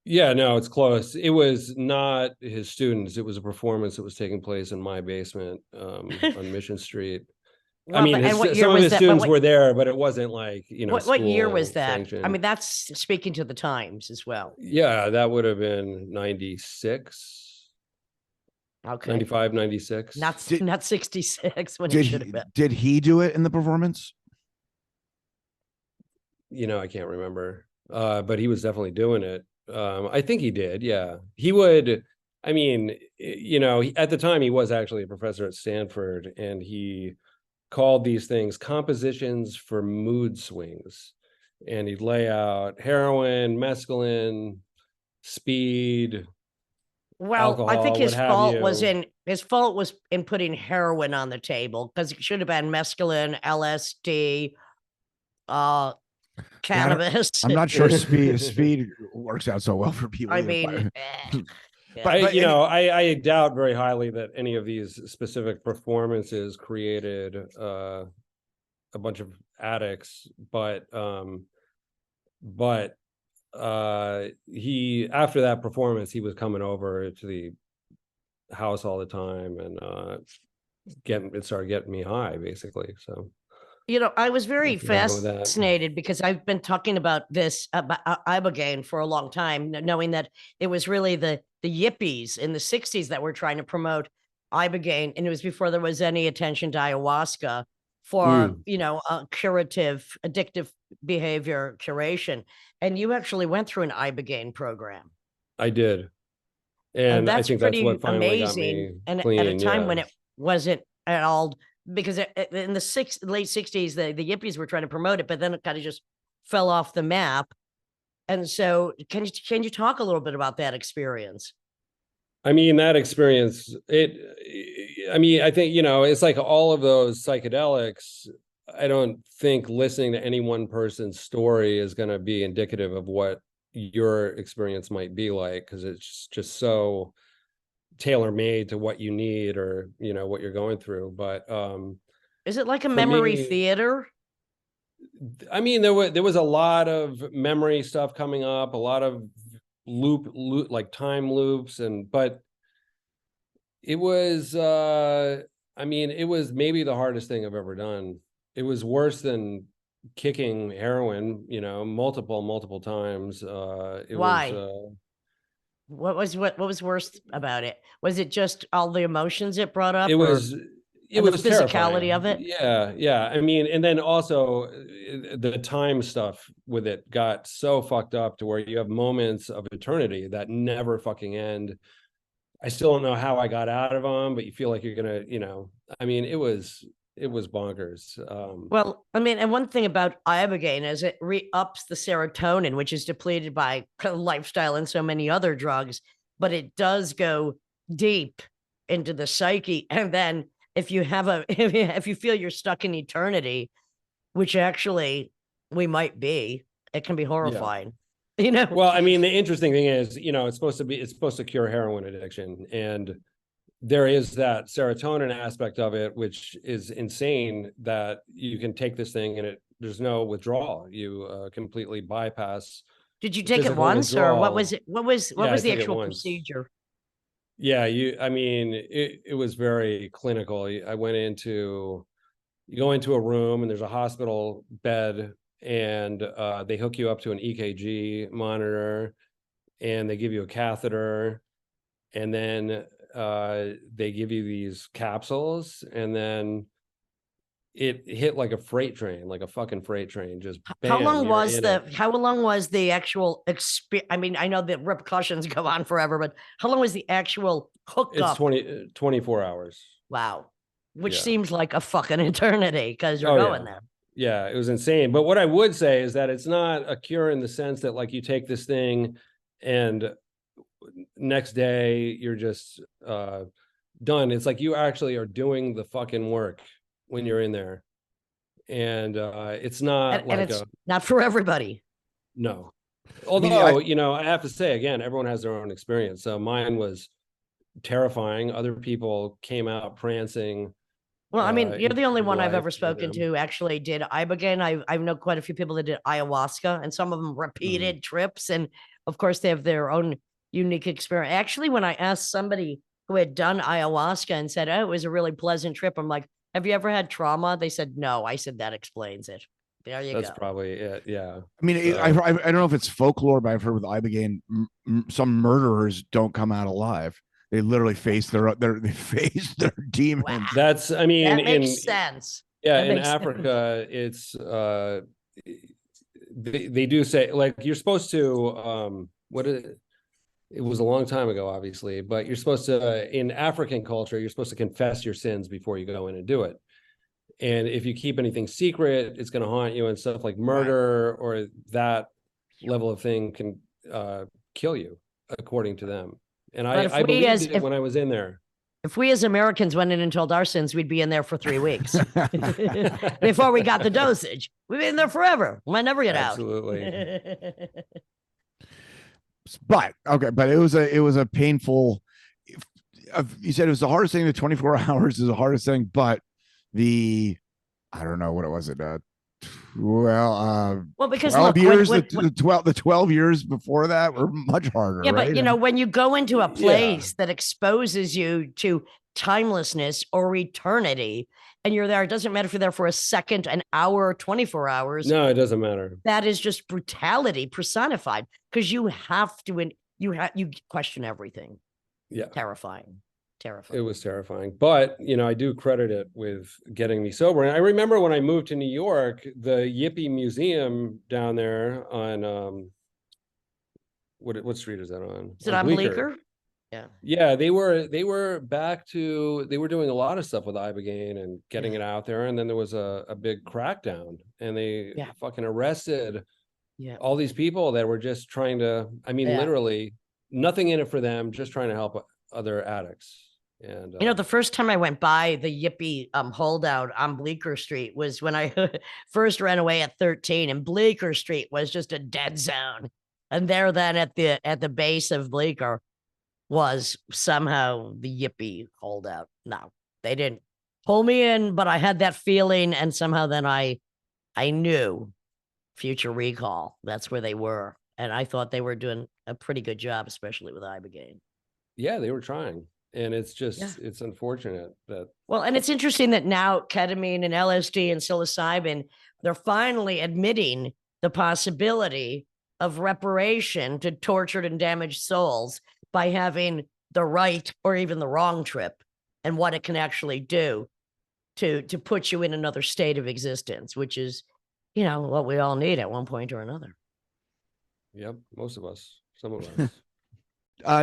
Yeah, no, it's close. It was not his students. It was a performance that was taking place in my basement on Mission Street. Well, I mean, some of his students were there, but it wasn't like, what year was that? Sanctioned. I mean, that's speaking to the times as well. Yeah, that would have been 96. Okay. 95, 96. Not 66 when it should have been. Did he do it in the performance? I can't remember. But he was definitely doing it. I think he did. Yeah, he would. I mean, at the time he was actually a professor at Stanford, and he called these things compositions for mood swings, and he'd lay out heroin, mescaline, speed. Well, alcohol, I think his fault was in putting heroin on the table, because it should have been mescaline, LSD, cannabis. I'm not sure speed works out so well for people. I mean, but I doubt very highly that any of these specific performances created a bunch of addicts, but he, after that performance, he was coming over to the house all the time, and it started getting me high, basically. So I was very fascinated, because I've been talking about this, about Ibogaine, for a long time, knowing that it was really the yippies in the 60s that were trying to promote Ibogaine. And it was before there was any attention to ayahuasca for, curative, addictive behavior curation. And you actually went through an Ibogaine program. I did. And that's I think pretty that's what finally got amazing. me And clean, at a time when it wasn't at all, because in the late 60s, the yippies were trying to promote it, but then it kind of just fell off the map. And so can you talk a little bit about that experience? I mean, that experience, I mean, I think, it's like all of those psychedelics. I don't think listening to any one person's story is going to be indicative of what your experience might be like, because it's just so tailor-made to what you need or, what you're going through. But is it like a for memory me, theater? I mean, there was a lot of memory stuff coming up, a lot of loop like time loops, but it was I mean, it was maybe the hardest thing I've ever done. It was worse than kicking heroin, multiple times. It Why? was What was worse about it? Was it just all the emotions it brought up, it or was it and the was physicality terrifying. of it? Yeah. I mean, and then also the time stuff with it got so fucked up to where you have moments of eternity that never fucking end. I still don't know how I got out of them, but you feel like you're gonna, I mean, it was bonkers. Well, I mean, and one thing about ibogaine is it re-ups the serotonin, which is depleted by lifestyle and so many other drugs, but it does go deep into the psyche. And then if you have if you feel you're stuck in eternity, which actually we might be, it can be horrifying. Well, I mean, the interesting thing is, it's supposed to cure heroin addiction, and there is that serotonin aspect of it, which is insane, that you can take this thing and there's no withdrawal. You completely bypass. Did you the take it physical once, or what was withdrawal. it? What was Yeah, I the took it actual once. procedure? Yeah, I mean, it was very clinical. You go into a room and there's a hospital bed, and they hook you up to an EKG monitor, and they give you a catheter, and then they give you these capsules, and then it hit like a freight train, like a fucking freight train. Just bam, How long was the actual experience? I mean, I know the repercussions go on forever, but how long was the actual hookup? It's 24 hours. Wow. Which Yeah. seems like a fucking eternity because you're going there. Yeah, it was insane. But what I would say is that it's not a cure in the sense that, like, you take this thing and next day you're just done. It's like you actually are doing the fucking work when you're in there. And it's not And it's not for everybody. No. Although, I have to say, again, everyone has their own experience. So mine was terrifying. Other people came out prancing. Well, I mean, you're the only one I've ever spoken spoken to actually did ibogaine. I know quite a few people that did ayahuasca, and some of them repeated trips. And of course, they have their own unique experience. Actually, when I asked somebody who had done ayahuasca and said, "Oh, it was a really pleasant trip," I'm like, "Have you ever had trauma?" They said, "No." I said, "That explains it." There you go. That's probably it. Yeah. I mean, I don't know if it's folklore, but I've heard with ibogaine, some murderers don't come out alive. They literally face their demons. Wow. That's, I mean, that makes sense. Yeah, that in Africa, it's they do say, like, you're supposed to it was a long time ago, obviously, but you're supposed to, in African culture, you're supposed to confess your sins before you go in and do it. And if you keep anything secret, it's going to haunt you, and stuff like murder or that level of thing can kill you, according to them. And I believed it when I was in there. If we as Americans went in and told our sins, we'd be in there for 3 weeks before we got the dosage. We'd be in there forever. We might never get Absolutely. out. But it was a painful. You said it was the hardest thing. The 24 hours is the hardest thing, but I don't know what it was. Because 12 years, the 12 years before that were much harder. Yeah, right? But when you go into a place that exposes you to timelessness or eternity, and you're there, it doesn't matter if you're there for a second, an hour, 24 hours. No, it doesn't matter. That is just brutality personified, because you have to, and you question everything. Yeah. Terrifying. It was terrifying, but I do credit it with getting me sober. And I remember when I moved to New York, the Yippie Museum down there on what street is that on? Is it on Bleecker? Yeah, they were doing a lot of stuff with ibogaine and getting it out there, and then there was a big crackdown, and they fucking arrested Yeah. all these people that were just trying to, I mean, Yeah. literally nothing in it for them, just trying to help other addicts. And You know, the first time I went by the Yippee holdout on Bleecker Street was when I first ran away at 13, and Bleecker Street was just a dead zone. And there then at the base of Bleecker was somehow the Yippee holdout. No, they didn't pull me in, but I had that feeling, and somehow then I knew Future Recall. That's where they were. And I thought they were doing a pretty good job, especially with Ibogaine. yeah, they were trying. And it's just, Yeah. it's unfortunate that. Well, and it's interesting that now ketamine and LSD and psilocybin, they're finally admitting the possibility of reparation to tortured and damaged souls by having the right or even the wrong trip, and what it can actually do to put you in another state of existence, which is, you know, what we all need at one point or another. Yep, most of us, some of us.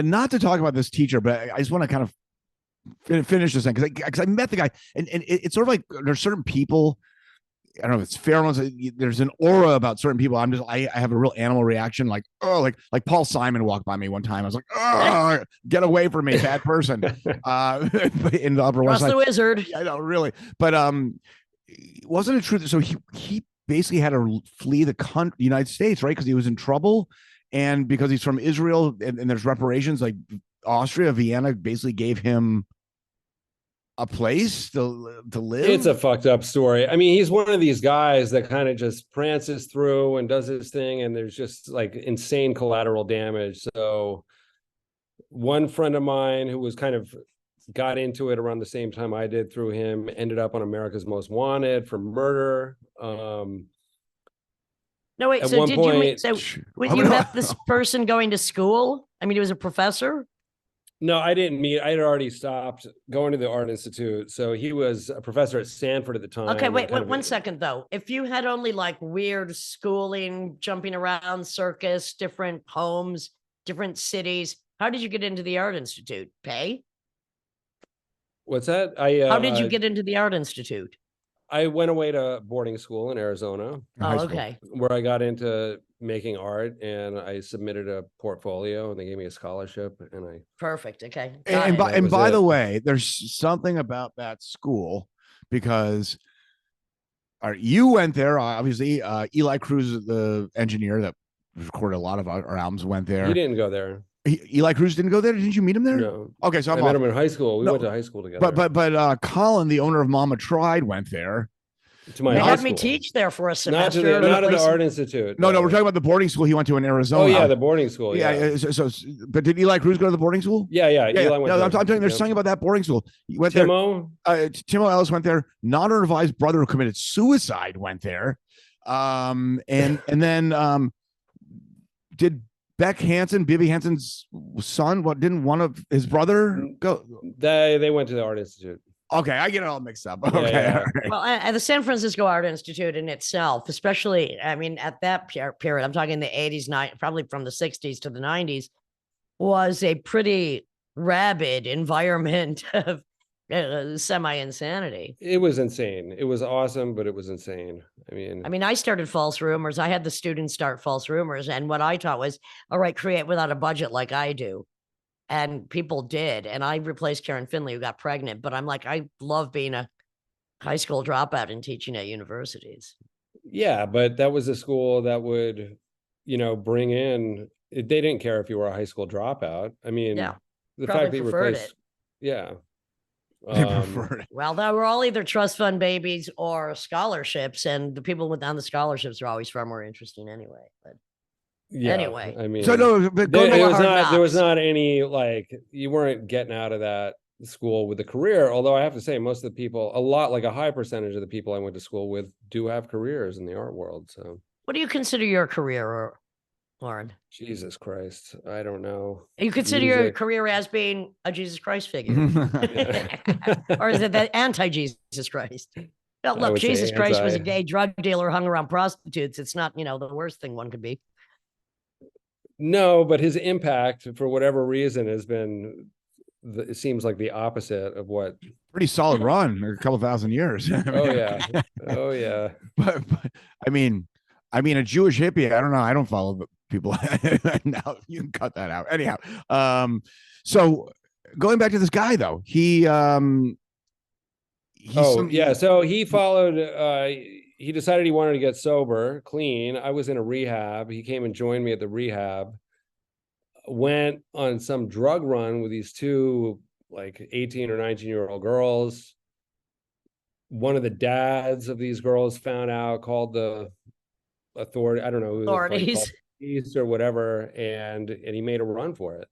Not to talk about this teacher, but I just want to kind of finish this thing because I met the guy, and it's sort of like there's certain people. I don't know if it's pheromones. There's an aura about certain people. I have a real animal reaction, like, oh, like Paul Simon walked by me one time. I was like, oh, get away from me, bad person. In the Upper West Side. Trust the wizard. I know, really, but wasn't it true that so he basically had to flee the United States, right? Because he was in trouble, and because he's from Israel, and there's reparations, like Austria, Vienna basically gave him a place to live. It's a fucked up story. I mean, he's one of these guys that kind of just prances through and does his thing, and there's just like insane collateral damage. So one friend of mine who was kind of got into it around the same time I did through him ended up on America's Most Wanted for murder. No, wait. At So one did point- you met this person going to school? I mean, he was a professor. No, I didn't meet. I had already stopped going to the Art Institute. So he was a professor at Stanford at the time. Okay, wait, kind of- 1 second though. If you had only like weird schooling, jumping around, circus, different homes, different cities, how did you get into the Art Institute? Pay? What's that? How did you get into the Art Institute? I went away to boarding school in Arizona, Oh, okay. where I got into making art, and I submitted a portfolio, and they gave me a scholarship, and I Perfect. Okay. And Got it. by the way, there's something about that school because you went there, obviously. Eli Cruz, the engineer that recorded a lot of our albums, went there. He didn't go there. Eli Cruz didn't go there. Didn't you meet him there? No. Okay, so I met him in high school. We No, went to high school together. But Colin, the owner of Mama Tried, went there. to my They high had me school. teach there for a Not semester. to the, not at the place- Art Institute. No, we're talking about the boarding school he went to in Arizona. Oh yeah, the boarding school. yeah. Yeah, But did Eli Cruz go to the boarding school? yeah. Yeah, Eli went no, there. I'm telling you, there's Yep. something about that boarding school. You went Timo. there. Timo Ellis went there. Non-advised brother who committed suicide went there. And then did Beck Hansen, Bibi Hansen's son, didn't one of his brother go? They went to the Art Institute. Okay, I get it all mixed up. Yeah, Okay, yeah. all right. Well, at the San Francisco Art Institute in itself, especially, I mean, at that period, I'm talking the 80s, probably from the 60s to the 90s, was a pretty rabid environment of semi-insanity. It was insane. It was awesome, but it was insane. I mean, I started False Rumors. I had the students start False Rumors. And what I taught was, all right, create without a budget like I do. And people did. And I replaced Karen Finley, who got pregnant. But I'm like, I love being a high school dropout and teaching at universities. yeah, but that was a school that would, bring in. They didn't care if you were a high school dropout. I mean, Yeah, the probably fact that you preferred replaced, it. yeah. They preferred it. Well, they were all either trust fund babies or scholarships. And the people on the scholarships are always far more interesting anyway. But Yeah, Anyway. I mean, So no, but Go going to there a was hard not there was knocks. not any like you weren't getting out of that school with a career. Although I have to say, most of the people, a high percentage of the people I went to school with do have careers in the art world. So what do you consider your career, Oran? Jesus Christ, I don't know. You consider your Music. career as being a Jesus Christ figure? Yeah. Or is it that anti-Jesus Christ? No, I look, would say Jesus Christ was a anti. gay drug dealer, hung around prostitutes. It's not, the worst thing one could be. No, but his impact, for whatever reason, has been. It seems like the opposite of what. pretty solid run, a couple thousand years. Oh yeah, oh yeah. but I mean, I mean, a Jewish hippie. I don't know. I don't follow people. Now you can cut that out. Anyhow, so going back to this guy though, yeah. So he followed. He decided he wanted to get sober, clean. I was in a rehab. He came and joined me at the rehab. Went on some drug run with these two like 18 or 19-year-old girls. One of the dads of these girls found out, called the authority. I don't know who Authorities. Police or whatever, and he made a run for it.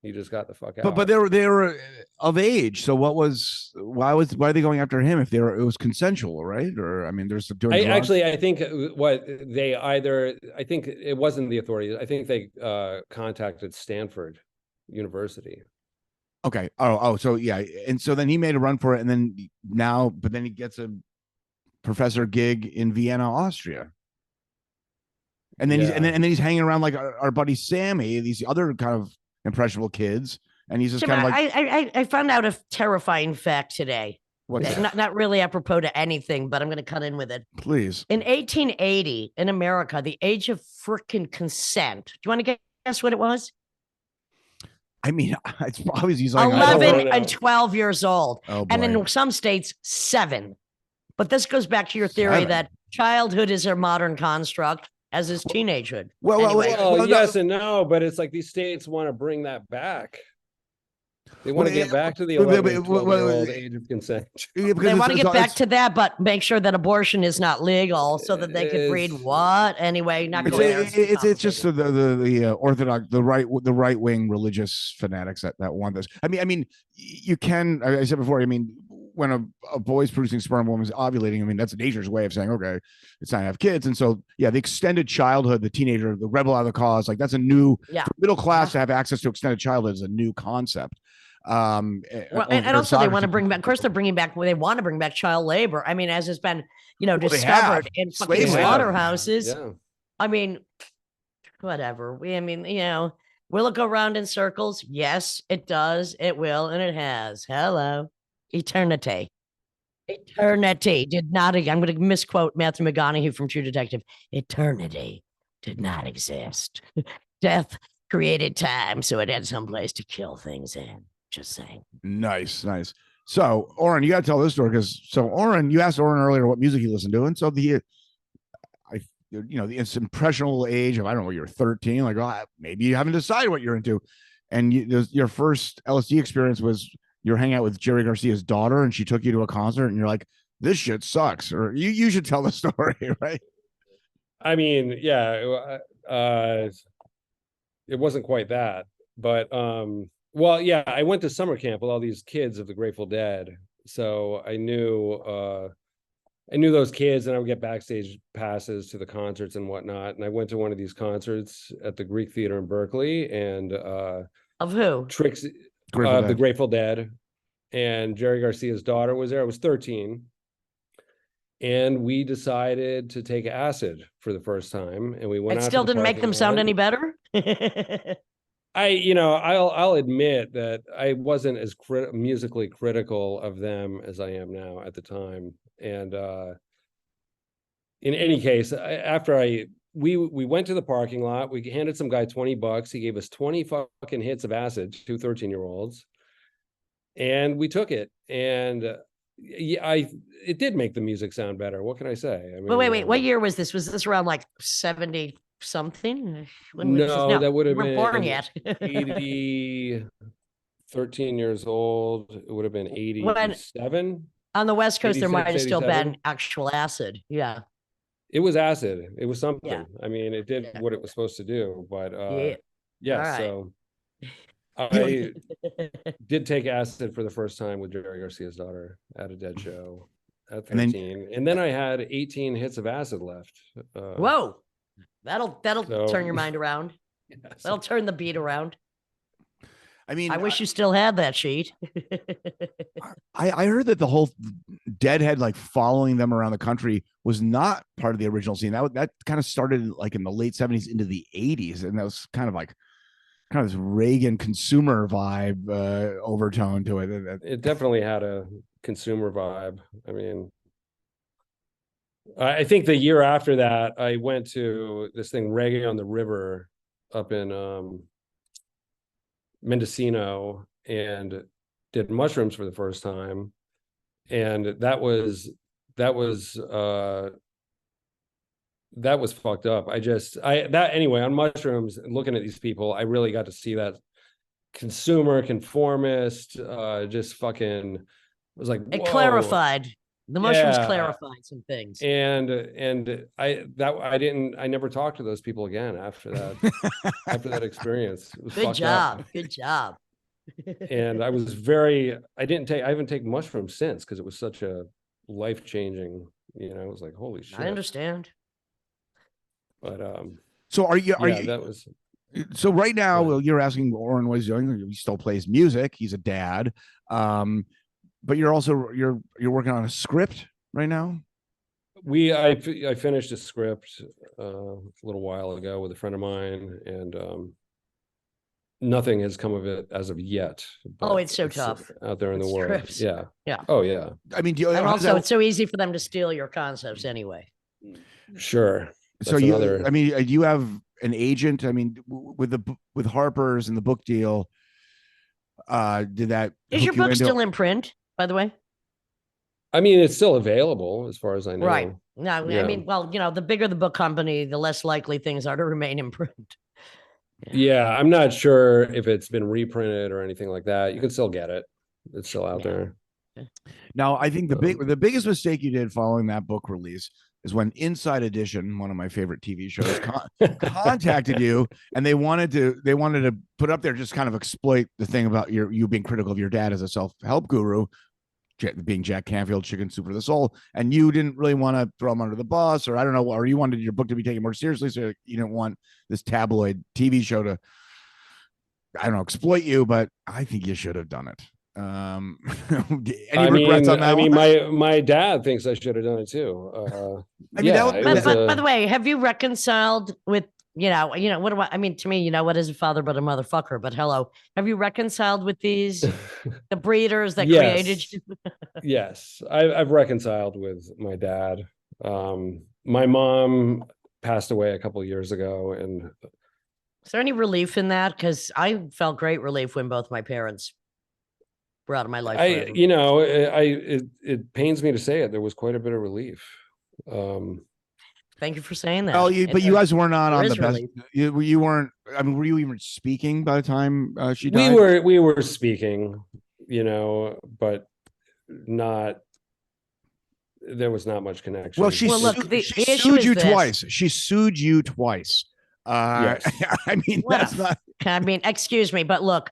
He just got the fuck out. But they were of age. So why are they going after him if it was consensual, right? Or I mean, there's doing actually I think I think it wasn't the authorities. I think they contacted Stanford University. Okay. So yeah, and so then he made a run for it, and then he gets a professor gig in Vienna, Austria. And then he's hanging around like our buddy Sammy, these other kind of impressionable kids, and he's just kind of like. I found out a terrifying fact today. What's not really apropos to anything, but I'm going to cut in with it. Please. In 1880 in America, the age of frickin' consent. Do you want to guess what it was? I mean, it's probably he's like 11 and 12 years old, oh, and in some states 7. But this goes back to your theory that childhood is a modern construct, as is teenagehood. Well, yes and no, but it's like these states want to bring that back. They want to get back to the 11-12-year-old age of consent. They want to get back to that, but make sure that abortion is not legal so that they could breed what? Anyway, not going there. It's just the orthodox, the right wing religious fanatics that want this. I mean, you can. I said before. I mean, when a boy's producing sperm, a woman's ovulating. I mean, that's nature's way of saying, okay, it's time to have kids. And so, yeah, the extended childhood, the teenager, the rebel out of the cause, like that's a new middle class to have access to extended childhood is a new concept. And also they want to bring back, of course, they want to bring back child labor. I mean, as has been, discovered in fucking slaughterhouses. Yeah. I mean, whatever. Will it go round in circles? Yes, it does. It will. And it has. Hello. Eternity did not. I'm going to misquote Matthew McConaughey from True Detective. Eternity did not exist. Death created time, so it had some place to kill things in. Just saying. Nice. So, Oran, you got to tell this story Oran, you asked Oran earlier what music he listened to, and so the impressionable age of, I don't know, you're 13, like, maybe you haven't decided what you're into, and your first LSD experience was you're hanging out with Jerry Garcia's daughter, and she took you to a concert, and you're like, this shit sucks, or you should tell the story, right? I mean, yeah, it wasn't quite that, but well, yeah, I went to summer camp with all these kids of the Grateful Dead, so I knew those kids, and I would get backstage passes to the concerts and whatnot. And I went to one of these concerts at the Greek Theater in Berkeley, and of who? The Grateful Dead, and Jerry Garcia's daughter was there. I was 13, and we decided to take acid for the first time, and we went. It still didn't make them sound any better. I'll admit that I wasn't as musically critical of them as I am now at the time. And in any case, we went to the parking lot, we handed some guy $20. He gave us 20 fucking hits of acid, 2 13-year-olds, and we took it. And it did make the music sound better. What can I say? I mean, wait, what year was this? Was this around like 70 something? No, that would have been born yet. 13 years old. It would have been 87. On the West Coast, there might have still been actual acid. Yeah. It was acid. It was something. Yeah. I mean, it did what it was supposed to do. But right. So I did take acid for the first time with Jerry Garcia's daughter at a Dead show at 13. And then I had 18 hits of acid left. Whoa. That'll turn your mind around. Yes. That'll turn the beat around. I mean, I wish you still had that sheet. I heard that the whole Deadhead, like following them around the country, was not part of the original scene. That kind of started like in the late 70s into the 80s, and that was kind of this Reagan consumer vibe overtone to it. It definitely had a consumer vibe. I mean, I think the year after that, I went to this thing, Reggae on the River, up in Mendocino, and did mushrooms for the first time. And that was fucked up. Anyway, on mushrooms, looking at these people, I really got to see that consumer conformist, just fucking, it was like, It whoa. Clarified. The mushrooms Yeah. clarified some things. And I never talked to those people again after that experience. It was Good fucked job. up. Good job. And I haven't taken mushrooms since, because it was such a life-changing, it was like, holy shit. I understand. But So are you that was so right now? Right. You're asking Oran what he's doing. He still plays music. He's a dad, but you're also you're working on a script right now. I finished a script a little while ago with a friend of mine, and nothing has come of it as of yet. Oh, it's so tough out there in with the world. scripts. Yeah. Yeah. Oh yeah. I mean, And also, it's so easy for them to steal your concepts anyway. Sure. So I mean, you have an agent. I mean, with Harper's and the book deal, did that Is your book still in print, by the way? I mean, it's still available as far as I know. Right. No, Yeah. I mean, well, the bigger the book company, the less likely things are to remain in print. Yeah, I'm not sure if it's been reprinted or anything like that. You can still get it. It's still out there. Now, I think the biggest mistake you did following that book release is when Inside Edition, one of my favorite TV shows, contacted you, and they wanted to put up there, just kind of exploit the thing about you being critical of your dad as a self-help guru, being Jack Canfield, Chicken Soup for the Soul, and you didn't really want to throw him under the bus, or I don't know, or you wanted your book to be taken more seriously, so you didn't want this tabloid TV show to, I don't know, exploit you. But I think you should have done it. Any regrets on that? I mean, my dad thinks I should have done it too. I mean, by the way, have you reconciled with what do I mean? To me, what is a father but a motherfucker? But hello, have you reconciled with the breeders that created you? Yes, I've reconciled with my dad. My mom passed away a couple of years ago, and is there any relief in that? Because I felt great relief when both my parents were out of my life. It pains me to say it. There was quite a bit of relief. Thank you for saying that. Oh, but you guys were not on the best. Relief. You weren't. I mean, were you even speaking by the time she died? We were speaking, but not. There was not much connection. Well, she sued you twice. She sued you twice. Yes. I mean, that's not. I mean, excuse me, but look,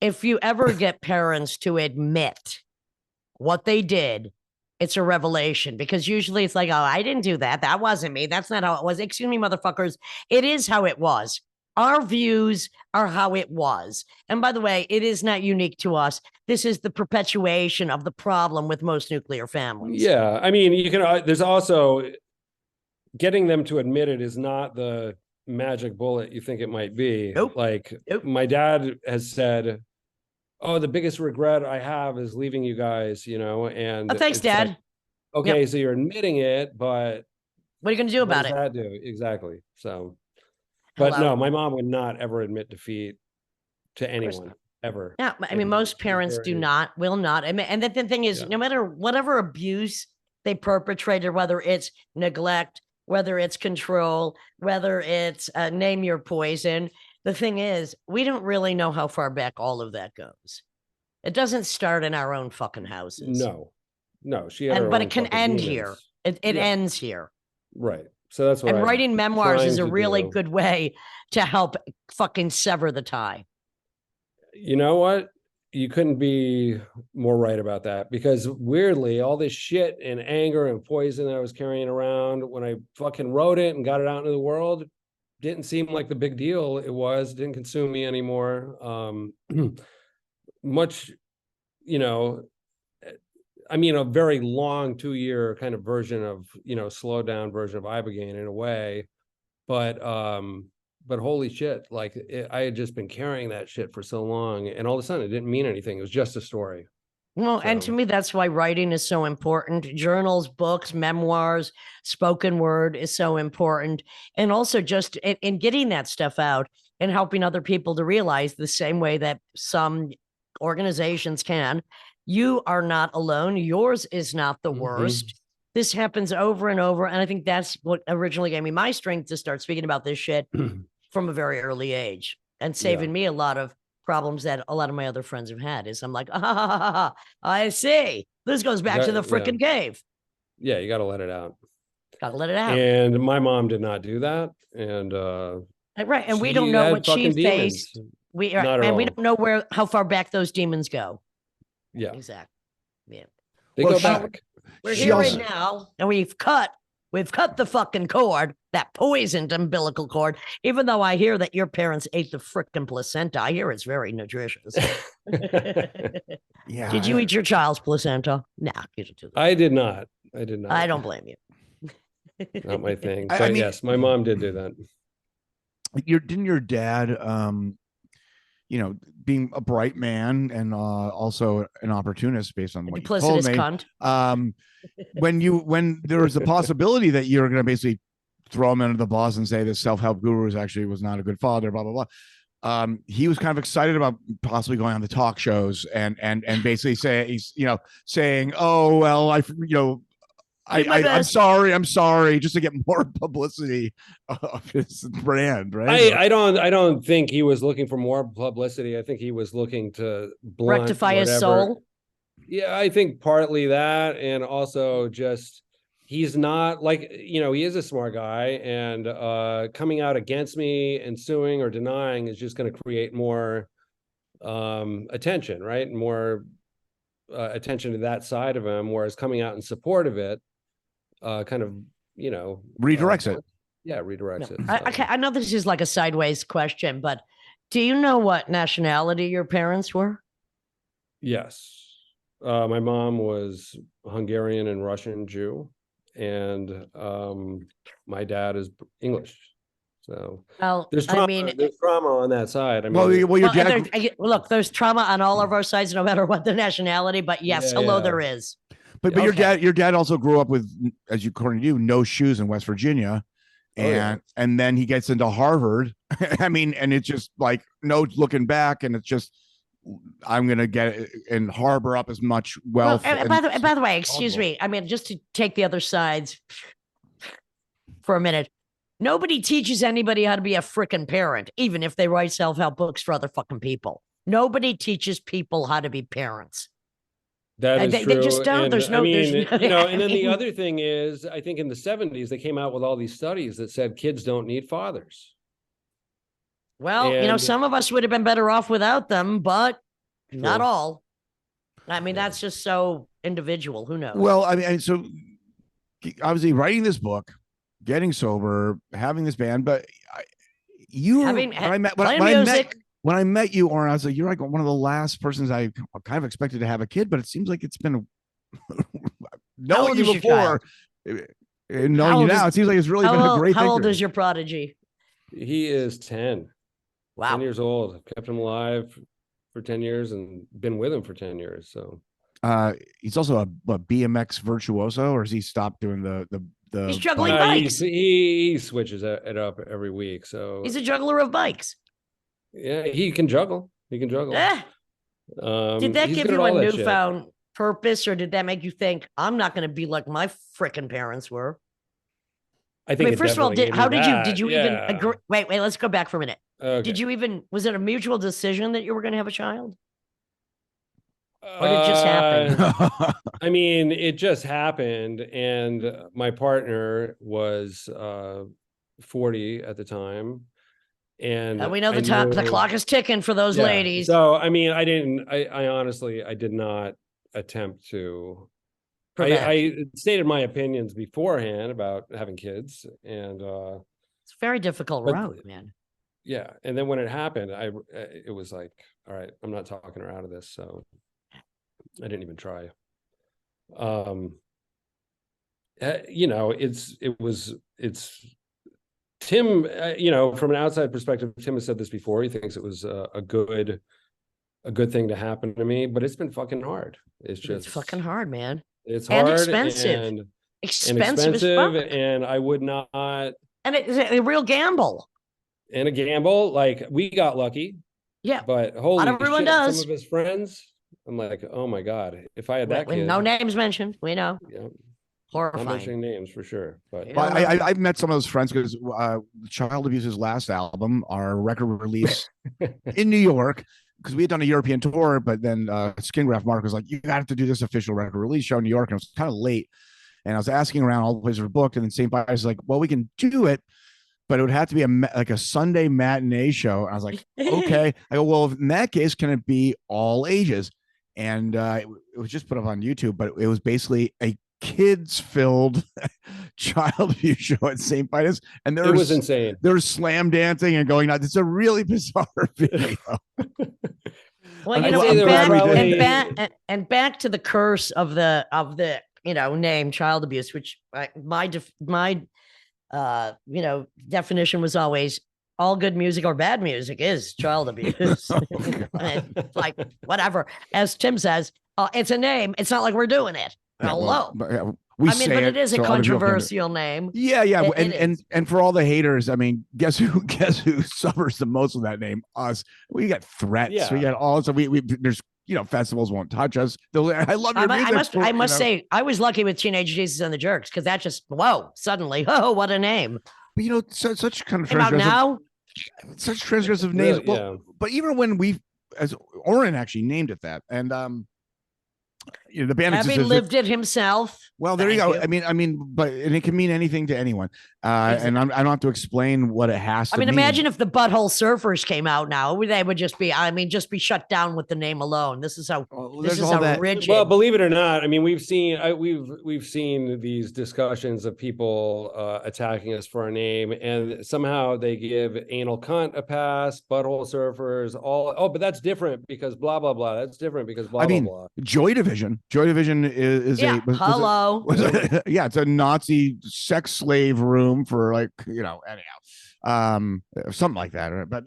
if you ever get parents to admit what they did, it's a revelation, because usually it's like, oh, I didn't do that. That wasn't me. That's not how it was. Excuse me, motherfuckers. It is how it was. Our views are how it was. And by the way, it is not unique to us. This is the perpetuation of the problem with most nuclear families. Yeah. I mean, there's also getting them to admit it is not the magic bullet you think it might be. Nope. My dad has said, oh, the biggest regret I have is leaving you guys, and thanks, Dad. Like, okay, so you're admitting it, but what are you going to do about it? What does that do? Exactly. So, but no, my mom would not ever admit defeat to anyone ever. Yeah, I mean, most parents will not admit. And the thing is, no matter whatever abuse they perpetrated, whether it's neglect, whether it's control, whether it's name your poison, the thing is, we don't really know how far back all of that goes. It doesn't start in our own fucking houses. No, she had but it can end here. It ends here. Right. So that's what. And writing memoirs is a really good way to help fucking sever the tie. You know what? You couldn't be more right about that, because weirdly, all this shit and anger and poison that I was carrying around when I fucking wrote it and got it out into the world didn't seem like the big deal it was. Didn't consume me anymore. Much, I mean, a very long 2-year kind of version of, slowed down version of Ibogaine in a way, but holy shit, I had just been carrying that shit for so long, and all of a sudden it didn't mean anything. It was just a story. Well, and to So- me, that's why writing is so important. Journals, books, memoirs, spoken word is so important. And also just in getting that stuff out and helping other people to realize the same way that some organizations can, you are not alone. Yours is not the worst. This happens over and over. And I think that's what originally gave me my strength to start speaking about this shit from a very early age and saving me a lot of problems that a lot of my other friends have had. Is I'm like, I see. This goes back to the freaking cave. Yeah, you got to let it out. Gotta let it out. And my mom did not do that. And Right. And we she don't know had what she fucking faced. demons. We Not are, at and we all. don't know how far back those demons go. Yeah, Exactly. Yeah. they Well, go she- back. We're She here also- right now, and we've cut the fucking cord, that poisoned umbilical cord. Even though I hear that your parents ate the frickin' placenta, I hear it's very nutritious. Yeah. Did you eat your child's placenta? Nah, you didn't do that. I did not. I did not. I don't blame you. Not my thing. I But mean- yes, my mom did do that. Didn't your dad being a bright man and also an opportunist based on what you told Duplicitous me, cunt. when there was the possibility that you're going to basically throw him under the bus and say the self-help guru was not a good father, blah blah blah, he was kind of excited about possibly going on the talk shows and basically saying, oh well, I'm sorry, just to get more publicity of his brand, right? I don't think he was looking for more publicity. I think he was looking to blunt Rectify his whatever. soul. Yeah, I think partly that, and also just he's not like, he is a smart guy, and coming out against me and suing or denying is just going to create more attention, right? More attention to that side of him, whereas coming out in support of it kind of, Redirects it. Yeah, redirects it. I know this is like a sideways question, but do you know what nationality your parents were? Yes. My mom was Hungarian and Russian Jew, and my dad is English. So Well, there's trauma, I mean, there's trauma on that side. I mean, Well, your well, dad. look, there's trauma on all of our sides, no matter what the nationality. But yes, Yeah, hello, yeah. there is. But your dad also grew up with, as you according to you, no shoes in West Virginia, and then he gets into Harvard. I mean, and it's just like no looking back, and it's just I'm gonna get and harbor up as much wealth. Well, and by the way, excuse me. I mean, just to take the other sides for a minute. Nobody teaches anybody how to be a freaking parent, even if they write self-help books for other fucking people. Nobody teaches people how to be parents. that is true. They just don't. And, There's no. I mean, there's no, and then the other thing is, I think in the 70s they came out with all these studies that said kids don't need fathers. Well, and- some of us would have been better off without them, but not True. all. I mean, that's just so individual. Who knows? Well, I mean, and so obviously writing this book, getting sober, having this band, but playing music. when I met you, Oran, I was like, you're like one of the last persons I kind of expected to have a kid, but it seems like it's been knowing old you is your before, and knowing you old now, is- it seems like it's really been a great thing. How old for is you. your prodigy? He is 10. Wow. 10 years old. I've kept him alive for 10 years and been with him for 10 years. So He's also a BMX virtuoso, or has he stopped doing the He's juggling he bikes. switches it up every week. So He's a juggler of bikes. yeah, he can juggle. He can juggle. Eh. Did that he's give good at you a all that shit. newfound purpose, or did that make you think I'm not going to be like my freaking parents were? I I think. mean, it first of all, definitely gave me that. did you even Yeah. agree? Wait, let's go back for a minute. Okay. Did you even, was it a mutual decision that you were going to have a child? Or did it just happen? I mean, it just happened, and my partner was 40 at the time, and We know I the knew- clock is ticking for those Yeah. ladies. So I mean, I honestly did not attempt to. Prevent. I stated my opinions beforehand about having kids, and It's a very difficult But- route, man. yeah, and then when it happened, it was like, all right, I'm not talking her out of this, so I didn't even try. It's Tim, from an outside perspective, Tim has said this before. He thinks it was a good a good thing to happen to me, but it's been fucking hard. It's It's fucking hard, man. It's And hard expensive. and Expensive as fuck. and I would not. And it's a real gamble. And a gamble. Like, we got lucky, Yeah. but holy everyone shit, does. some of his friends, I'm like, oh my God, if I had that kid. No names mentioned. We know. Yeah. Horrifying. Not mentioning names for sure, but Well, I've met some of those friends because Child Abuse's last album, our record release in New York, because we had done a European tour, but then Skin Graft Mark was like, you got to do this official record release show in New York. And it was kind of late. And I was asking around, all the places were booked. And then St. Vitus was like, well, we can do it, but it would have to be like a Sunday matinee show. And I was like, okay. I go, well, in that case, can it be all ages? And it was just put up on YouTube, but it was basically a kids-filled child abuse show at St. Vitus, and it was insane. There was slam dancing and going on. It's a really bizarre video. Well, you know, and back to the curse of the name child abuse, which my definition was always all good music or bad music is child abuse. Like, whatever. As Tim says, it's a name. It's not like we're doing it. Hello. But it is a controversial name. Yeah. And for all the haters, I mean, guess who suffers the most with that name? Us. We got threats. Yeah. We got all. So we there's festivals won't touch us. I love your music. I must say, I was lucky with Teenage Jesus and the Jerks, because that just suddenly, what a name. But such kind of now. Such transgressive names. Well, but even when as Oran actually named it that, and the band having lived it himself. Well, there you go. I mean, but it can mean anything to anyone. Exactly. And I don't have to explain what it has to mean. Imagine if the Butthole Surfers came out now, they would just be shut down with the name alone. This is how rigid. Well, believe it or not, I mean, we've seen these discussions of people attacking us for our name, and somehow they give Anal Cunt a pass, Butthole Surfers, but that's different because blah blah blah. That's different because blah blah blah. Joy Division is it's a Nazi sex slave room for something like that. But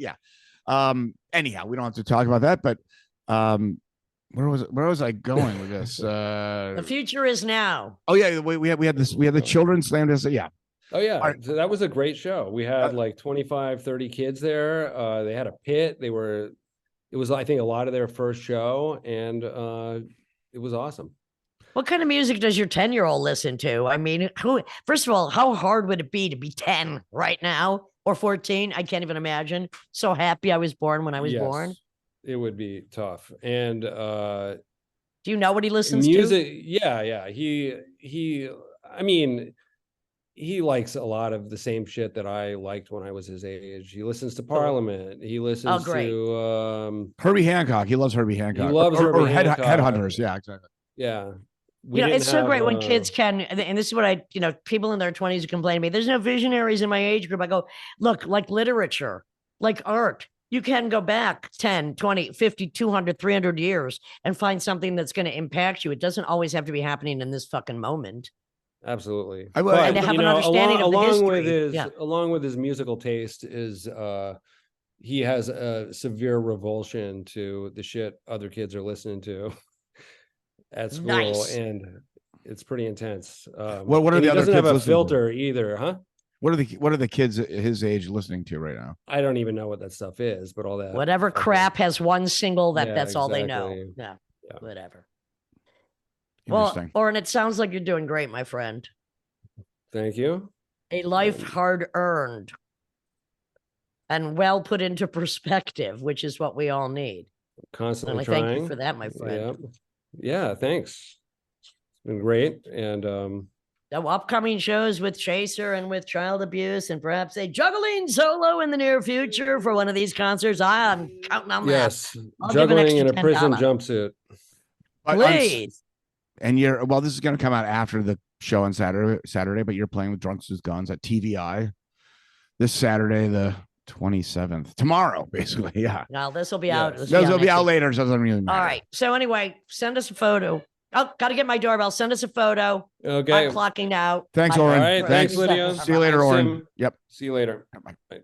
anyhow, we don't have to talk about that. But where was I going with this? The future is now. Oh yeah, we had the children slam dance. Yeah. Oh yeah, right. So that was a great show. We had like 25, 30 kids there. They had a pit. It was I think a lot of their first show, and it was awesome. What kind of music does your 10-year-old listen to? I mean, first of all, how hard would it be to be 10 right now or 14? I can't even imagine. So happy I was born when I was born. It would be tough. And do you know what he listens to? Music, yeah. He likes a lot of the same shit that I liked when I was his age. He listens to Parliament. He listens to Herbie Hancock. He loves Herbie Hancock. He loves Herbie Hancock. Headhunters. Yeah, exactly. Yeah. It's so great when kids can, and this is what people in their 20s complain to me. There's no visionaries in my age group. I go, look, like literature, like art, you can go back 10, 20, 50, 200, 300 years and find something that's going to impact you. It doesn't always have to be happening in this fucking moment. Absolutely. And to have an understanding of the history. Along with his musical taste is he has a severe revulsion to the shit other kids are listening to at school, and it's pretty intense. What are the other kids? He doesn't have a filter either, huh? What are the kids his age listening to right now? I don't even know what that stuff is, but all that whatever crap has one single that's all they know. Yeah. Whatever. Well, Oran, it sounds like you're doing great, my friend. Thank you. A life hard earned and well put into perspective, which is what we all need. Constantly trying. Thank you for that, my friend. Yeah, thanks. It's been great. And the upcoming shows with Chaser and with Child Abuse, and perhaps a juggling solo in the near future for one of these concerts. I'm counting on that. Yes, juggling in a prison jumpsuit. Please. And this is going to come out after the show on Saturday, but you're playing with Drunks with Guns at TVI this Saturday, the 27th, tomorrow, basically. Yeah. Now this will be out. This will be out later, so it doesn't really matter. All right. So anyway, send us a photo. Oh, got to get my doorbell. Send us a photo. Okay. I'm clocking out. Thanks, Oran. All right. Thanks, Lydia. See you later, Oran. Yep. See you later. Bye.